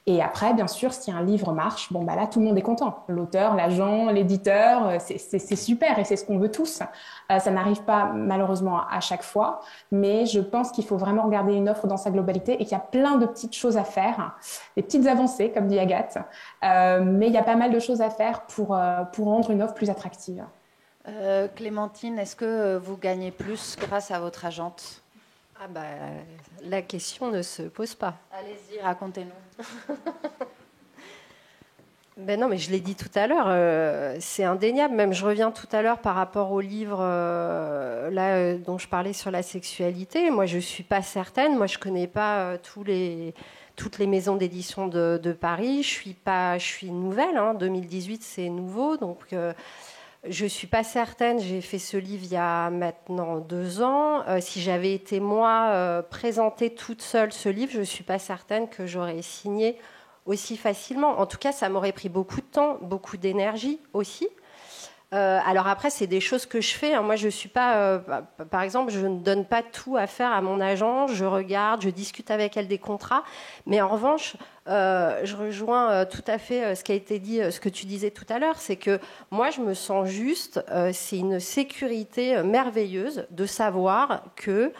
Et après, bien sûr, si un livre marche, là, tout le monde est content. L'auteur, l'agent, l'éditeur, c'est super et c'est ce qu'on veut tous. Ça n'arrive pas malheureusement à chaque fois, mais je pense qu'il faut vraiment regarder une offre dans sa globalité et qu'il y a plein de petites choses à faire, des petites avancées, comme dit Agathe, mais il y a pas mal de choses à faire pour rendre une offre plus attractive. Clémentine, est-ce que vous gagnez plus grâce à votre agente ? La question ne se pose pas. Allez-y, racontez-nous. Non, mais je l'ai dit tout à l'heure, c'est indéniable. Même je reviens tout à l'heure par rapport au livre dont je parlais sur la sexualité. Moi, je ne suis pas certaine. Moi, je ne connais pas toutes les maisons d'édition de Paris. Je suis nouvelle. 2018, c'est nouveau. Donc... je ne suis pas certaine, j'ai fait ce livre il y a maintenant 2 ans. Si j'avais été, moi, présenter toute seule ce livre, je ne suis pas certaine que j'aurais signé aussi facilement. En tout cas, ça m'aurait pris beaucoup de temps, beaucoup d'énergie aussi. Alors après, c'est des choses que je fais. Moi, je suis pas... par exemple, je ne donne pas tout à faire à mon agent. Je regarde, je discute avec elle des contrats. Mais en revanche... je rejoins tout à fait ce qui a été dit, ce que tu disais tout à l'heure, c'est que moi je me sens juste, c'est une sécurité merveilleuse de savoir que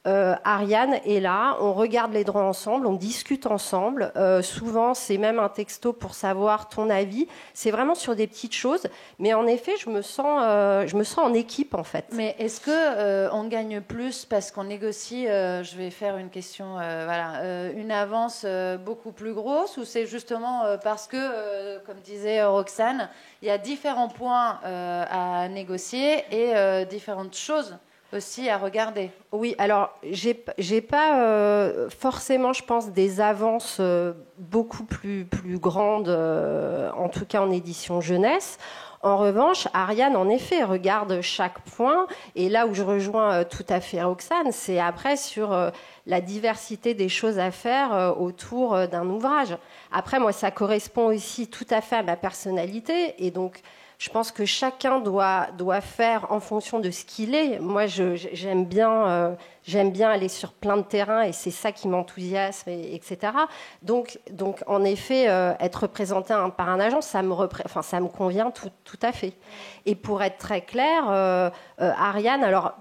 Ariane est là, on regarde les droits ensemble, on discute ensemble, souvent c'est même un texto pour savoir ton avis, c'est vraiment sur des petites choses, mais en effet je me sens en équipe en fait. Mais est-ce que on gagne plus parce qu'on négocie, je vais faire une question, une avance beaucoup plus grosse, ou c'est justement parce que, comme disait Roxane, il y a différents points à négocier et différentes choses aussi à regarder? Oui, alors j'ai pas forcément, je pense, des avances beaucoup plus grandes, en tout cas en édition jeunesse. En revanche, Ariane, en effet, regarde chaque point. Et là où je rejoins tout à fait Roxane, c'est après sur la diversité des choses à faire autour d'un ouvrage. Après, moi, ça correspond aussi tout à fait à ma personnalité. Et donc, je pense que chacun doit faire en fonction de ce qu'il est. Moi, j'aime bien aller sur plein de terrains et c'est ça qui m'enthousiasme, etc. Donc, en effet, être représenté par un agent, ça me convient tout à fait. Et pour être très claire, Ariane, alors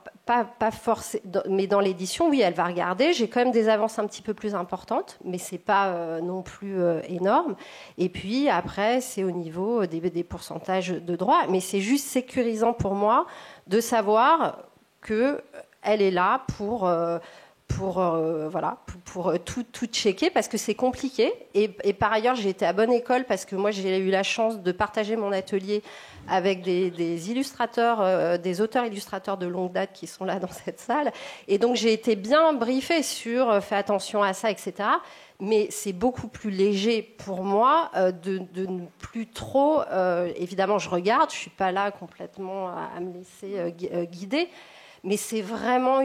pas forcément, mais dans l'édition, oui, elle va regarder. J'ai quand même des avances un petit peu plus importantes, mais c'est pas non plus énorme. Et puis après, c'est au niveau des pourcentages de droits, mais c'est juste sécurisant pour moi de savoir que elle est là pour tout checker, parce que c'est compliqué. Et par ailleurs, j'ai été à bonne école parce que moi, j'ai eu la chance de partager mon atelier avec des illustrateurs, des auteurs-illustrateurs de longue date qui sont là dans cette salle. Et donc, j'ai été bien briefée sur fais attention à ça, etc. Mais c'est beaucoup plus léger pour moi de ne plus trop... évidemment, je regarde, je ne suis pas là complètement à me laisser guider. Mais c'est vraiment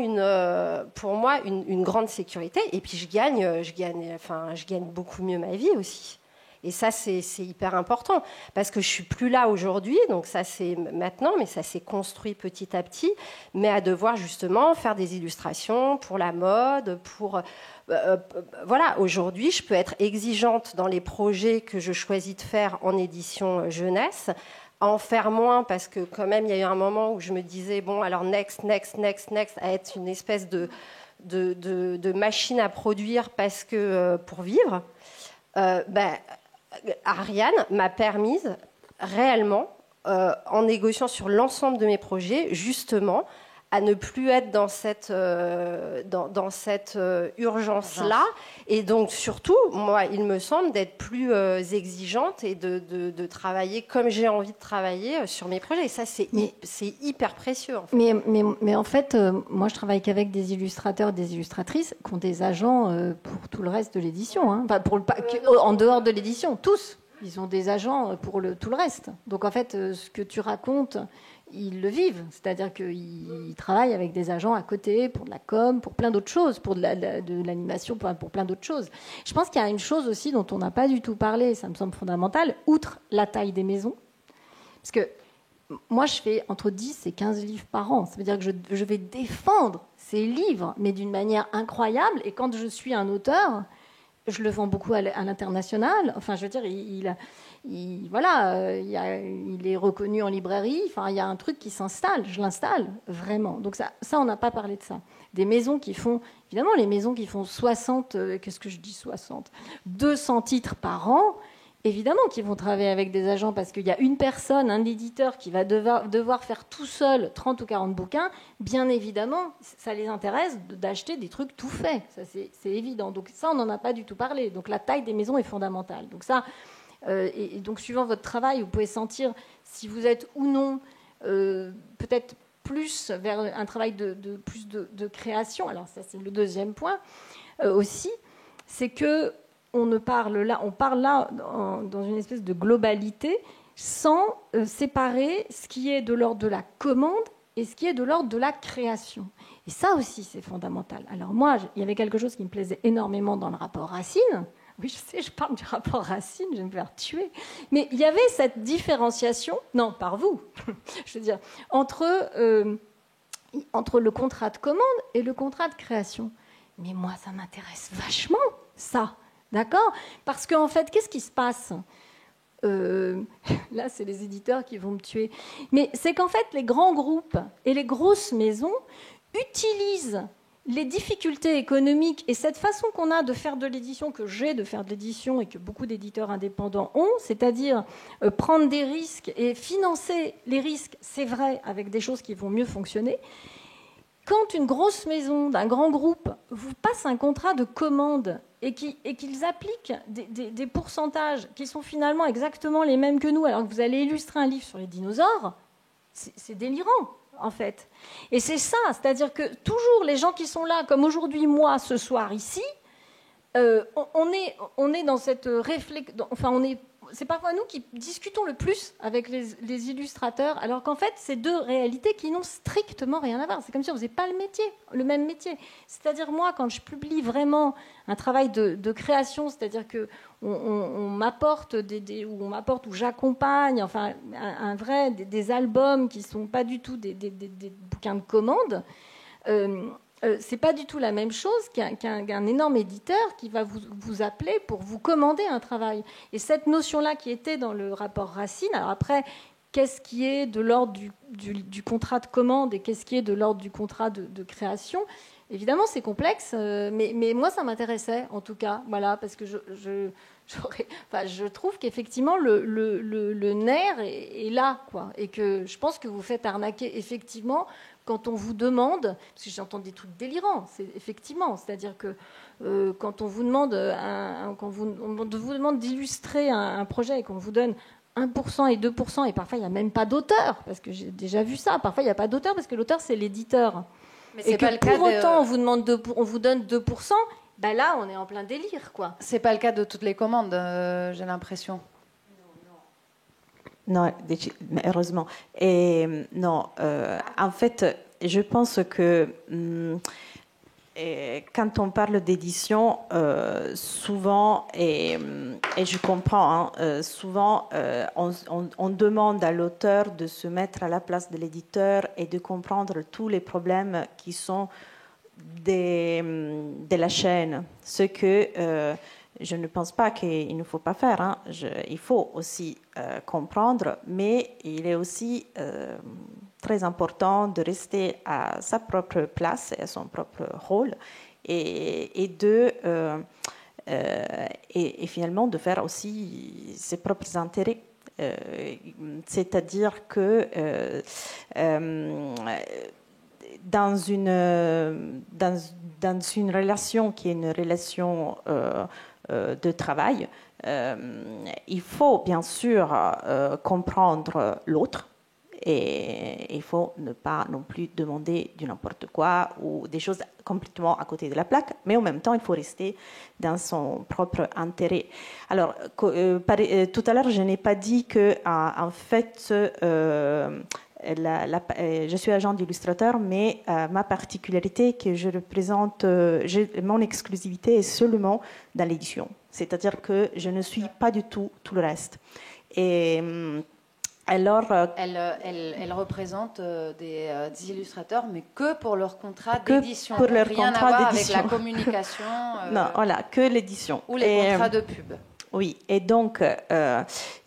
pour moi une grande sécurité. Et puis je gagne beaucoup mieux ma vie aussi. Et ça, c'est hyper important. Parce que je ne suis plus là aujourd'hui, donc ça c'est maintenant, mais ça s'est construit petit à petit. Mais à devoir justement faire des illustrations pour la mode, aujourd'hui, je peux être exigeante dans les projets que je choisis de faire en édition jeunesse, en faire moins, parce que quand même, il y a eu un moment où je me disais, bon, alors next, à être une espèce de machine à produire pour vivre. Ariane m'a permise réellement, en négociant sur l'ensemble de mes projets, justement, à ne plus être dans cette urgence-là. Et donc, surtout, moi, il me semble d'être plus exigeante et de travailler comme j'ai envie de travailler sur mes projets. Et ça, c'est hyper précieux. En fait. Mais en fait, moi, je travaille qu'avec des illustrateurs, des illustratrices qui ont des agents pour tout le reste de l'édition. Hein. Enfin, en dehors de l'édition, tous. Ils ont des agents pour tout le reste. Donc, en fait, ce que tu racontes, ils le vivent. C'est-à-dire qu'ils travaillent avec des agents à côté pour de la com, pour plein d'autres choses, pour de l'animation, pour plein d'autres choses. Je pense qu'il y a une chose aussi dont on n'a pas du tout parlé, ça me semble fondamental, outre la taille des maisons. Parce que moi, je fais entre 10 et 15 livres par an. Ça veut dire que je vais défendre ces livres, mais d'une manière incroyable. Et quand je suis un auteur, je le vends beaucoup à l'international. Enfin, je veux dire, il est reconnu en librairie. Enfin, il y a un truc qui s'installe. Je l'installe vraiment. Donc ça, on n'a pas parlé de ça. Des maisons qui font, évidemment, les maisons qui font 200 titres par an. Évidemment qu'ils vont travailler avec des agents parce qu'il y a une personne, un éditeur qui va devoir faire tout seul 30 ou 40 bouquins. Bien évidemment, ça les intéresse d'acheter des trucs tout faits. Ça, c'est évident. Donc ça, on n'en a pas du tout parlé. Donc la taille des maisons est fondamentale. Donc ça, et donc suivant votre travail, vous pouvez sentir si vous êtes ou non peut-être plus vers un travail plus de création. Alors ça, c'est le deuxième point aussi. C'est que on parle là dans une espèce de globalité sans séparer ce qui est de l'ordre de la commande et ce qui est de l'ordre de la création. Et ça aussi, c'est fondamental. Alors moi, il y avait quelque chose qui me plaisait énormément dans le rapport Racine. Oui, je sais, je parle du rapport Racine, je vais me faire tuer. Mais il y avait cette différenciation, non, par vous, je veux dire, entre le contrat de commande et le contrat de création. Mais moi, ça m'intéresse vachement, ça. D'accord ? Parce qu'en fait, qu'est-ce qui se passe ? Là, c'est les éditeurs qui vont me tuer. Mais c'est qu'en fait, les grands groupes et les grosses maisons utilisent les difficultés économiques et cette façon qu'on a de faire de l'édition, que j'ai de faire de l'édition et que beaucoup d'éditeurs indépendants ont, c'est-à-dire prendre des risques et financer les risques, c'est vrai, avec des choses qui vont mieux fonctionner. Quand une grosse maison d'un grand groupe vous passe un contrat de commande et qu'ils appliquent des pourcentages qui sont finalement exactement les mêmes que nous, alors que vous allez illustrer un livre sur les dinosaures, c'est délirant, en fait. Et c'est ça, c'est-à-dire que toujours les gens qui sont là, comme aujourd'hui, moi, ce soir, ici, on est dans cette réflexion, enfin, c'est parfois nous qui discutons le plus avec les illustrateurs, alors qu'en fait, c'est deux réalités qui n'ont strictement rien à voir. C'est comme si on ne faisait pas le même métier. C'est-à-dire, moi, quand je publie vraiment un travail de création, c'est-à-dire qu'on m'apporte ou j'accompagne, enfin, des albums qui ne sont pas du tout des bouquins de commande, c'est pas du tout la même chose qu'un énorme éditeur qui va vous appeler pour vous commander un travail. Et cette notion-là qui était dans le rapport Racine, alors après, qu'est-ce qui est de l'ordre du contrat de commande et qu'est-ce qui est de l'ordre du contrat de création ? Évidemment, c'est complexe, mais moi, ça m'intéressait, en tout cas, voilà, parce que je trouve qu'effectivement, le nerf est là, quoi, et que je pense que vous faites arnaquer, effectivement, quand on vous demande, parce que j'entends des trucs délirants, c'est-à-dire que quand on vous demande, d'illustrer un projet et qu'on vous donne 1% et 2%, et parfois il n'y a même pas d'auteur, parce que j'ai déjà vu ça, parfois il n'y a pas d'auteur, parce que l'auteur c'est l'éditeur. Mais et que pour autant on vous donne 2%, ben là on est en plein délire, quoi. C'est pas le cas de toutes les commandes, j'ai l'impression. Non, heureusement. Et non, en fait, je pense que quand on parle d'édition, souvent, et je comprends, souvent, on demande à l'auteur de se mettre à la place de l'éditeur et de comprendre tous les problèmes qui sont de la chaîne. Ce que je ne pense pas qu'il ne faut pas faire. Il faut aussi comprendre, mais il est aussi très important de rester à sa propre place et à son propre rôle et finalement de faire aussi ses propres intérêts. C'est-à-dire que dans une relation qui est une relation de travail, il faut bien sûr comprendre l'autre. Et il faut ne pas non plus demander du n'importe quoi ou des choses complètement à côté de la plaque, mais en même temps, il faut rester dans son propre intérêt. Alors, tout à l'heure, je n'ai pas dit que, en fait, je suis agent d'illustrateur, mais ma particularité que je représente, mon exclusivité est seulement dans l'édition. C'est-à-dire que je ne suis pas du tout le reste. Et alors, elle représente des illustrateurs, mais que pour leur contrat que d'édition. Pour leur rien contrat à voir d'édition. avec la communication. Non, voilà, que l'édition. Ou les contrats de pub. Oui, et donc,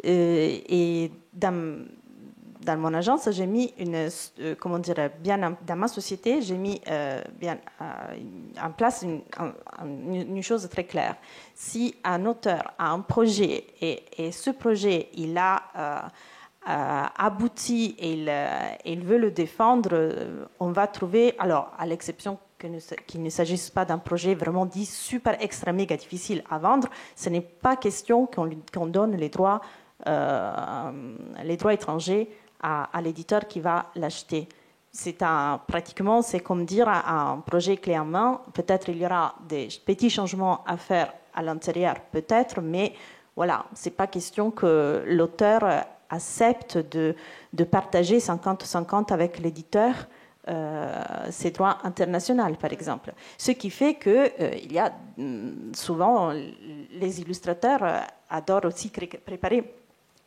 et dans mon agence, j'ai mis comment dire, bien dans ma société, j'ai mis bien en place une chose très claire. Si un auteur a un projet et ce projet, il a abouti et il veut le défendre, on va trouver, alors à l'exception qu'il ne s'agisse pas d'un projet vraiment dit super extra méga difficile à vendre, ce n'est pas question qu'on donne les droits étrangers à l'éditeur qui va l'acheter. Pratiquement, c'est comme dire un projet clé en main, peut-être il y aura des petits changements à faire à l'intérieur, peut-être, mais voilà, c'est pas question que l'auteur accepte de partager 50-50 avec l'éditeur ses droits internationaux, par exemple. Ce qui fait qu'il y a souvent, les illustrateurs adorent aussi préparer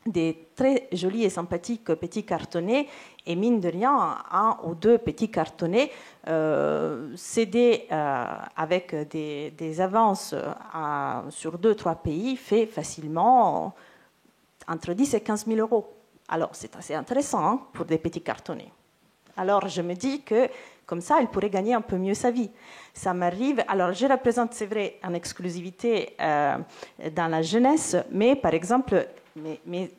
des très jolis et sympathiques petits cartonnets, et mine de rien, 1 ou 2 petits cartonnets cédés avec des avances sur 2-3 pays fait facilement entre 10 et 15 000 euros. Alors, c'est assez intéressant pour des petits cartonnets. Alors, je me dis que, comme ça, il pourrait gagner un peu mieux sa vie. Ça m'arrive... Alors, je représente, c'est vrai, en exclusivité dans la jeunesse, mais, par exemple, mes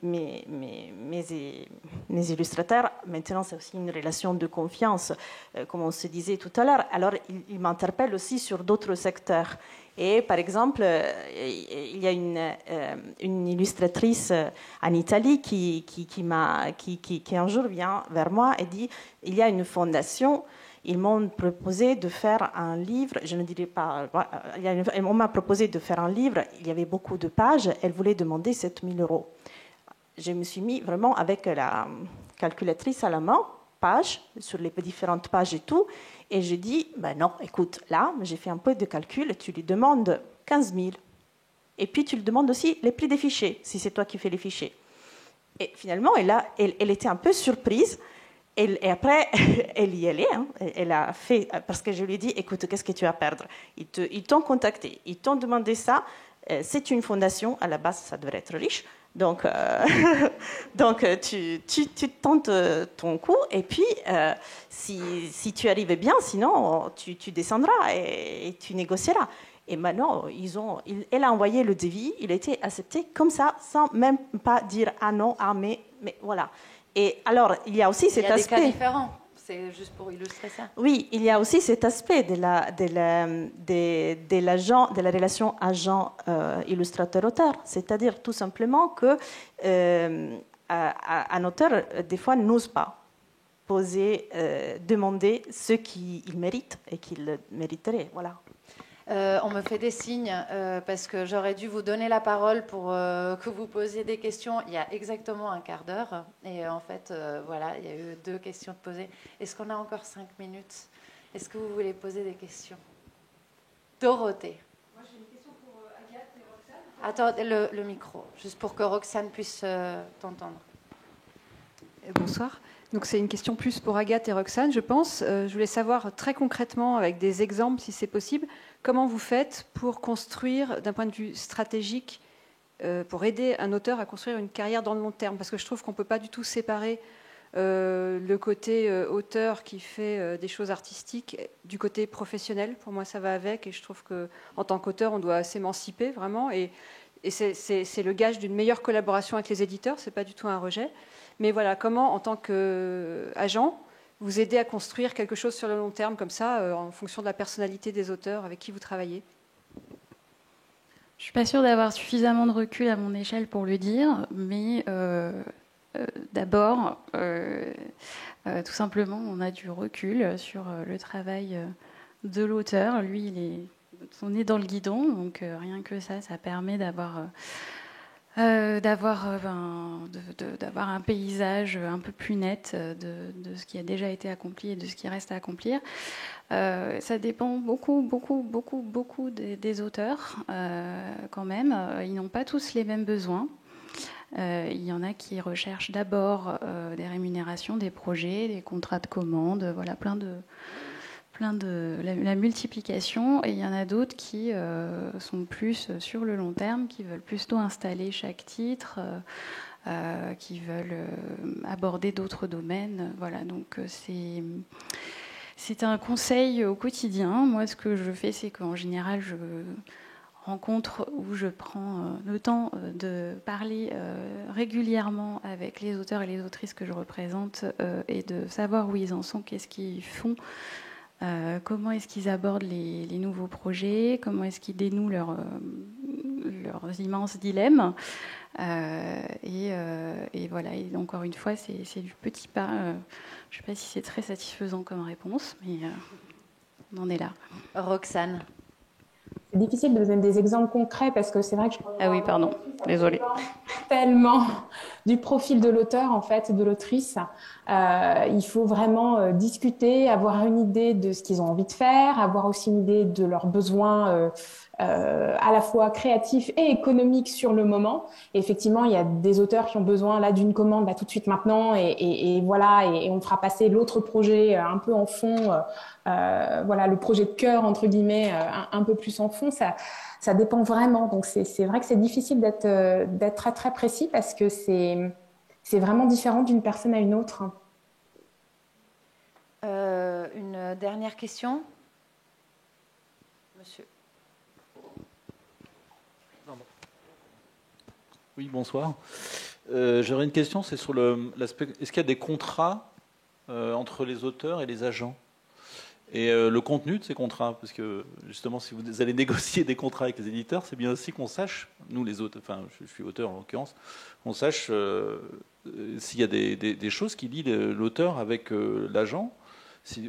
illustrateurs, maintenant, c'est aussi une relation de confiance, comme on se disait tout à l'heure. Alors, ils m'interpellent aussi sur d'autres secteurs. Et par exemple, il y a une illustratrice en Italie qui un jour vient vers moi et dit, il y a une fondation, ils m'ont proposé de faire un livre, je ne dirais pas, on m'a proposé de faire un livre, il y avait beaucoup de pages, elle voulait demander 7 000 euros. Je me suis mis vraiment avec la calculatrice à la main, pages, sur les différentes pages et tout. Et je dis, ben non, écoute, là, j'ai fait un peu de calcul, tu lui demandes 15 000. Et puis, tu lui demandes aussi les prix des fichiers, si c'est toi qui fais les fichiers. Et finalement, elle était un peu surprise. Et après, elle y allait. Elle a fait, parce que je lui ai dit, écoute, qu'est-ce que tu as à perdre? Ils t'ont contacté, ils t'ont demandé ça. C'est une fondation, à la base, ça devrait être riche. Donc, tu tentes ton coup, et puis si tu arrives bien, sinon tu descendras et tu négocieras. Et maintenant, elle a envoyé le devis, il a été accepté comme ça, sans même pas dire ah non, ah mais voilà. Et alors, il y a aussi cet aspect. Il y a des cas différents. C'est juste pour illustrer ça. Oui, il y a aussi cet aspect de la relation agent-illustrateur-auteur. C'est-à-dire tout simplement que un auteur, des fois, n'ose pas demander ce qu'il mérite et qu'il mériterait. Voilà. On me fait des signes parce que j'aurais dû vous donner la parole pour que vous posiez des questions il y a exactement un quart d'heure. Et en fait, voilà, il y a eu 2 questions de poser. Est-ce qu'on a encore 5 minutes? Est-ce que vous voulez poser des questions? Dorothée. Moi, j'ai une question pour Agathe et Roxane. Attends, le micro, juste pour que Roxane puisse t'entendre. Bonsoir. Donc c'est une question plus pour Agathe et Roxane, je pense. Je voulais savoir très concrètement, avec des exemples, si c'est possible, comment vous faites pour construire, d'un point de vue stratégique, pour aider un auteur à construire une carrière dans le long terme. Parce que je trouve qu'on ne peut pas du tout séparer le côté auteur qui fait des choses artistiques du côté professionnel. Pour moi, ça va avec. Et je trouve qu'en tant qu'auteur, on doit s'émanciper vraiment. Et c'est le gage d'une meilleure collaboration avec les éditeurs. Ce n'est pas du tout un rejet. Mais voilà, comment, en tant qu'agent, vous aider à construire quelque chose sur le long terme, comme ça, en fonction de la personnalité des auteurs avec qui vous travaillez? Je ne suis pas sûre d'avoir suffisamment de recul à mon échelle pour le dire, mais d'abord, tout simplement, on a du recul sur le travail de l'auteur. Lui, on est dans le guidon, donc rien que ça permet d'avoir un paysage un peu plus net de ce qui a déjà été accompli et de ce qui reste à accomplir. Ça dépend beaucoup des auteurs quand même. Ils n'ont pas tous les mêmes besoins. Il y en a qui recherchent d'abord des rémunérations, des projets, des contrats de commande, voilà, la multiplication, et il y en a d'autres qui sont plus sur le long terme, qui veulent plutôt installer chaque titre, qui veulent aborder d'autres domaines. Voilà, donc c'est un conseil au quotidien. Moi, ce que je fais, c'est qu'en général, je rencontre où je prends le temps de parler régulièrement avec les auteurs et les autrices que je représente et de savoir où ils en sont, qu'est-ce qu'ils font. Comment est-ce qu'ils abordent les nouveaux projets, comment est-ce qu'ils dénouent leurs immenses dilemmes. Et voilà, et encore une fois, c'est du petit pas. Je ne sais pas si c'est très satisfaisant comme réponse, mais on en est là. Roxane. C'est difficile de donner des exemples concrets parce que c'est vrai que Ah oui, pardon, désolée. Tellement du profil de l'auteur, en fait, de l'autrice. Il faut vraiment discuter, avoir une idée de ce qu'ils ont envie de faire, avoir aussi une idée de leurs besoins à la fois créatifs et économiques sur le moment. Et effectivement, il y a des auteurs qui ont besoin là d'une commande là tout de suite maintenant, et voilà, et on fera passer l'autre projet un peu en fond. Voilà, le projet de cœur entre guillemets un peu plus en fond. Ça dépend vraiment. Donc c'est vrai que c'est difficile d'être très très précis parce que c'est vraiment différent d'une personne à une autre. Une dernière question, monsieur. Oui, bonsoir. J'aurais une question, c'est sur l'aspect. Est-ce qu'il y a des contrats entre les auteurs et les agents? Et le contenu de ces contrats, parce que justement, si vous allez négocier des contrats avec les éditeurs, c'est bien aussi qu'on sache, nous les auteurs, enfin je suis auteur en l'occurrence, qu'on sache s'il y a des choses qui lient l'auteur avec l'agent.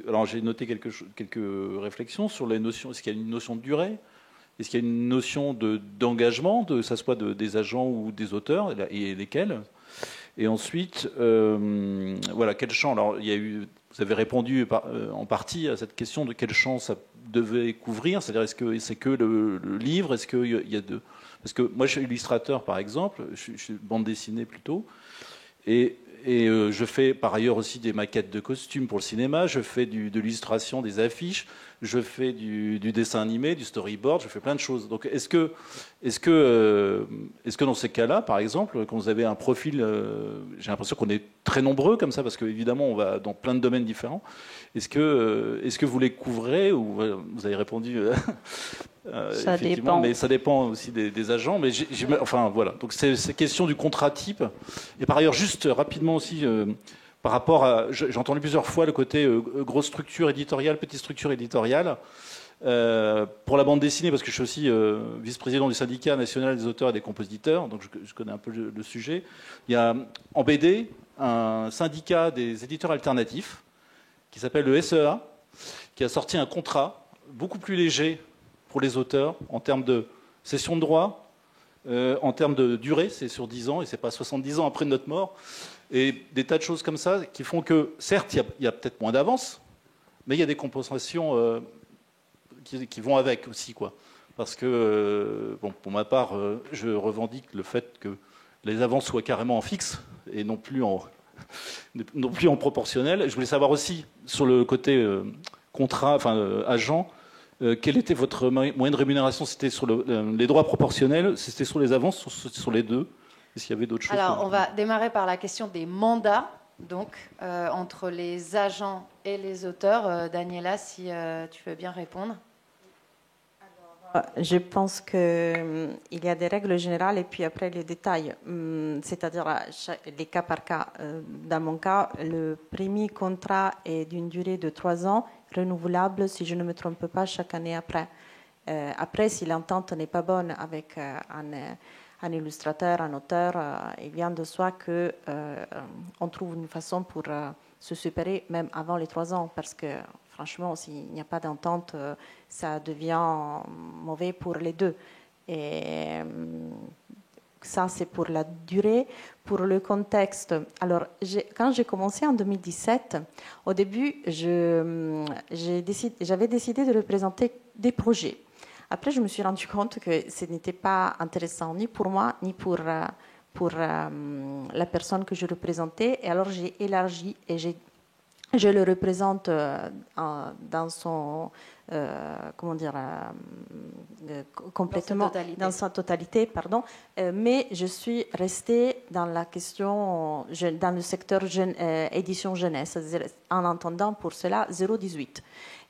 Alors j'ai noté quelques réflexions sur les notions. Est-ce qu'il y a une notion de durée? Est-ce qu'il y a une notion d'engagement, que ce soit des agents ou des auteurs, et lesquels? Et ensuite, voilà, quel champ? Alors il y a eu... Vous avez répondu en partie à cette question de quel champ ça devait couvrir, c'est-à-dire est-ce que c'est que le livre, est-ce qu'il y a parce que moi je suis illustrateur par exemple, je suis bande dessinée plutôt, et je fais par ailleurs aussi des maquettes de costumes pour le cinéma, je fais de l'illustration des affiches, je fais du dessin animé, du storyboard, je fais plein de choses. Donc est-ce que dans ces cas-là, par exemple, quand vous avez un profil, j'ai l'impression qu'on est très nombreux comme ça, parce qu'évidemment on va dans plein de domaines différents, est-ce que vous les couvrez, ou vous avez répondu ça dépend. Mais ça dépend aussi des agents. Mais enfin voilà, donc c'est question du contrat type. Et par ailleurs, juste rapidement aussi, par rapport à, j'ai entendu plusieurs fois le côté grosse structure éditoriale, petite structure éditoriale. Pour la bande dessinée, parce que je suis aussi vice-président du syndicat national des auteurs et des compositeurs, donc je connais un peu le sujet. Il y a en BD un syndicat des éditeurs alternatifs qui s'appelle le SEA, qui a sorti un contrat beaucoup plus léger pour les auteurs en termes de cession de droits, en termes de durée, c'est sur 10 ans et c'est pas 70 ans après notre mort, et des tas de choses comme ça qui font que, certes, il y a peut-être moins d'avance, mais il y a des compensations qui vont avec aussi, quoi. Parce que, bon, pour ma part, je revendique le fait que les avances soient carrément en fixe et non plus en proportionnel. Je voulais savoir aussi, sur le côté contrat, enfin agent, quel était votre moyen de rémunération? C'était sur les droits proportionnels, c'était sur les avances, sur les deux? Est-ce qu'il y avait d'autres choses? Alors, on va démarrer par la question des mandats, donc, entre les agents et les auteurs. Daniela, si tu veux bien répondre. Alors, Je pense qu'il y a des règles générales et puis après les détails. C'est-à-dire les cas par cas. Dans mon cas, le premier contrat est d'une durée de 3 ans, renouvelable, si je ne me trompe pas, chaque année après. Après, si l'entente n'est pas bonne avec un illustrateur, un auteur, il vient de soi qu'on trouve une façon pour se séparer même avant les 3 ans, parce que franchement, s'il n'y a pas d'entente, ça devient mauvais pour les deux. Et ça, c'est pour la durée. Pour le contexte, alors, quand j'ai commencé en 2017, au début, j'avais décidé de représenter des projets. Après, je me suis rendu compte que ce n'était pas intéressant ni pour moi, ni pour la personne que je représentais. Et alors, j'ai élargi et je le représente dans son, complètement, dans sa totalité, pardon. Mais je suis restée dans la question, dans le secteur édition jeunesse, en entendant pour cela 0,18.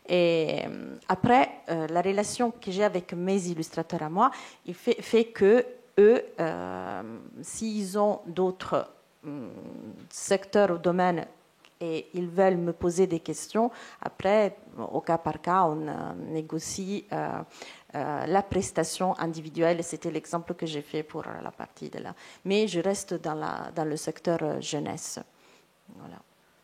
Et après, la relation que j'ai avec mes illustrateurs à moi, il fait que eux, s'ils ont d'autres secteurs ou domaines et ils veulent me poser des questions, après, au cas par cas, on négocie la prestation individuelle. C'était l'exemple que j'ai fait pour la partie de là. Mais je reste dans le secteur jeunesse. Voilà.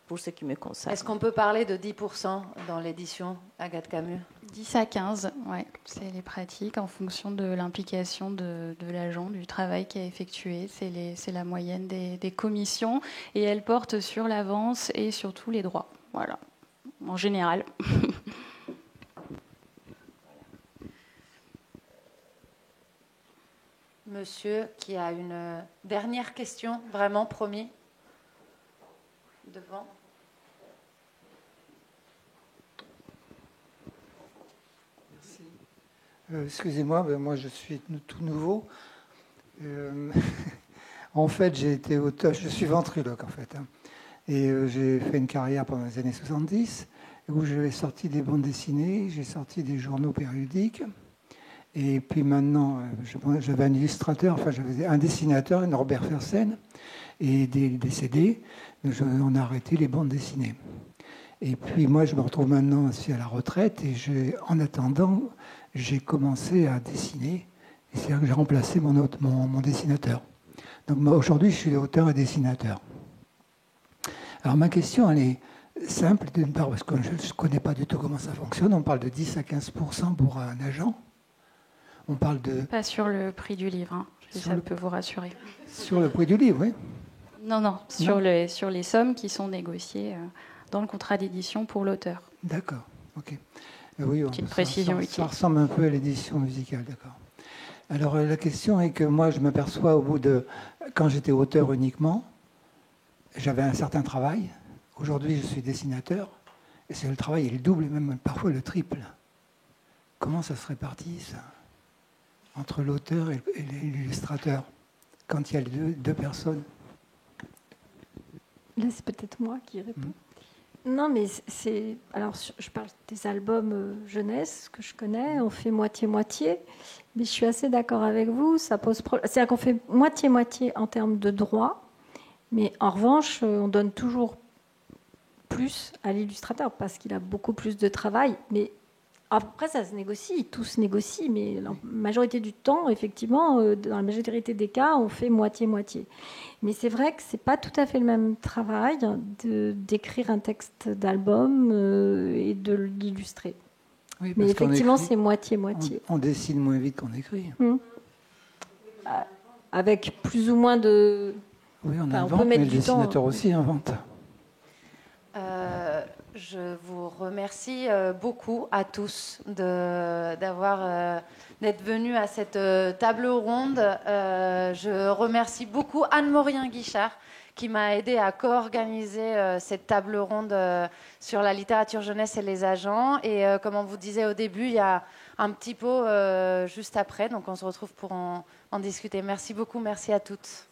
Pour ce qui me concerne. Est-ce qu'on peut parler de 10% dans l'édition, Agathe Camus? 10 à 15, ouais, c'est les pratiques en fonction de l'implication de l'agent, du travail qui a effectué. C'est la moyenne des commissions et elle porte sur l'avance et sur tous les droits. Voilà, en général. Monsieur qui a une dernière question, vraiment, promis. Devant. Excusez-moi, moi je suis tout nouveau. En fait, j'ai été auteur, je suis ventriloque en fait. Et j'ai fait une carrière pendant les années 70, où j'avais sorti des bandes dessinées, j'ai sorti des journaux périodiques. Et puis maintenant, j'avais un illustrateur, enfin j'avais un dessinateur, Norbert Fersen, et des CD. On a arrêté les bandes dessinées. Et puis moi, je me retrouve maintenant aussi à la retraite, et en attendant, j'ai commencé à dessiner. C'est-à-dire que j'ai remplacé mon dessinateur. Donc moi, aujourd'hui, je suis auteur et dessinateur. Alors ma question, elle est simple, d'une part, parce que je ne connais pas du tout comment ça fonctionne. On parle de 10 à 15% pour un agent. On parle de... Pas sur le prix du livre, hein, si ça peut vous rassurer. Sur le prix du livre, oui. Non, sur les sommes qui sont négociées dans le contrat d'édition pour l'auteur. D'accord, ok. Oui, petite précision utile. Ça ressemble un peu à l'édition musicale, d'accord. Alors la question est que moi, je m'aperçois au bout de... Quand j'étais auteur uniquement, j'avais un certain travail. Aujourd'hui, je suis dessinateur. Et c'est le travail est le double et même parfois le triple. Comment ça se répartit, ça, entre l'auteur et l'illustrateur, quand il y a les deux personnes? Là, c'est peut-être moi qui réponds. Non, mais c'est... Alors, je parle des albums jeunesse que je connais. On fait moitié-moitié. Mais je suis assez d'accord avec vous. Ça pose problème. C'est-à-dire qu'on fait moitié-moitié en termes de droits. Mais en revanche, on donne toujours plus à l'illustrateur parce qu'il a beaucoup plus de travail. Mais après, ça se négocie. Tout se négocie. Mais la majorité du temps, effectivement, dans la majorité des cas, on fait moitié-moitié. Mais c'est vrai que ce n'est pas tout à fait le même travail d'écrire un texte d'album et de l'illustrer. Oui, mais effectivement, c'est moitié-moitié. On dessine moins vite qu'on écrit. Avec plus ou moins de... Oui, on invente, mais le dessinateur aussi invente. Je vous remercie beaucoup à tous d'être venus à cette table ronde. Je remercie beaucoup Anne-Maurien Guichard qui m'a aidé à co-organiser cette table ronde sur la littérature jeunesse et les agents. Et comme on vous disait au début, il y a un petit pot juste après. Donc on se retrouve pour en discuter. Merci beaucoup, merci à toutes.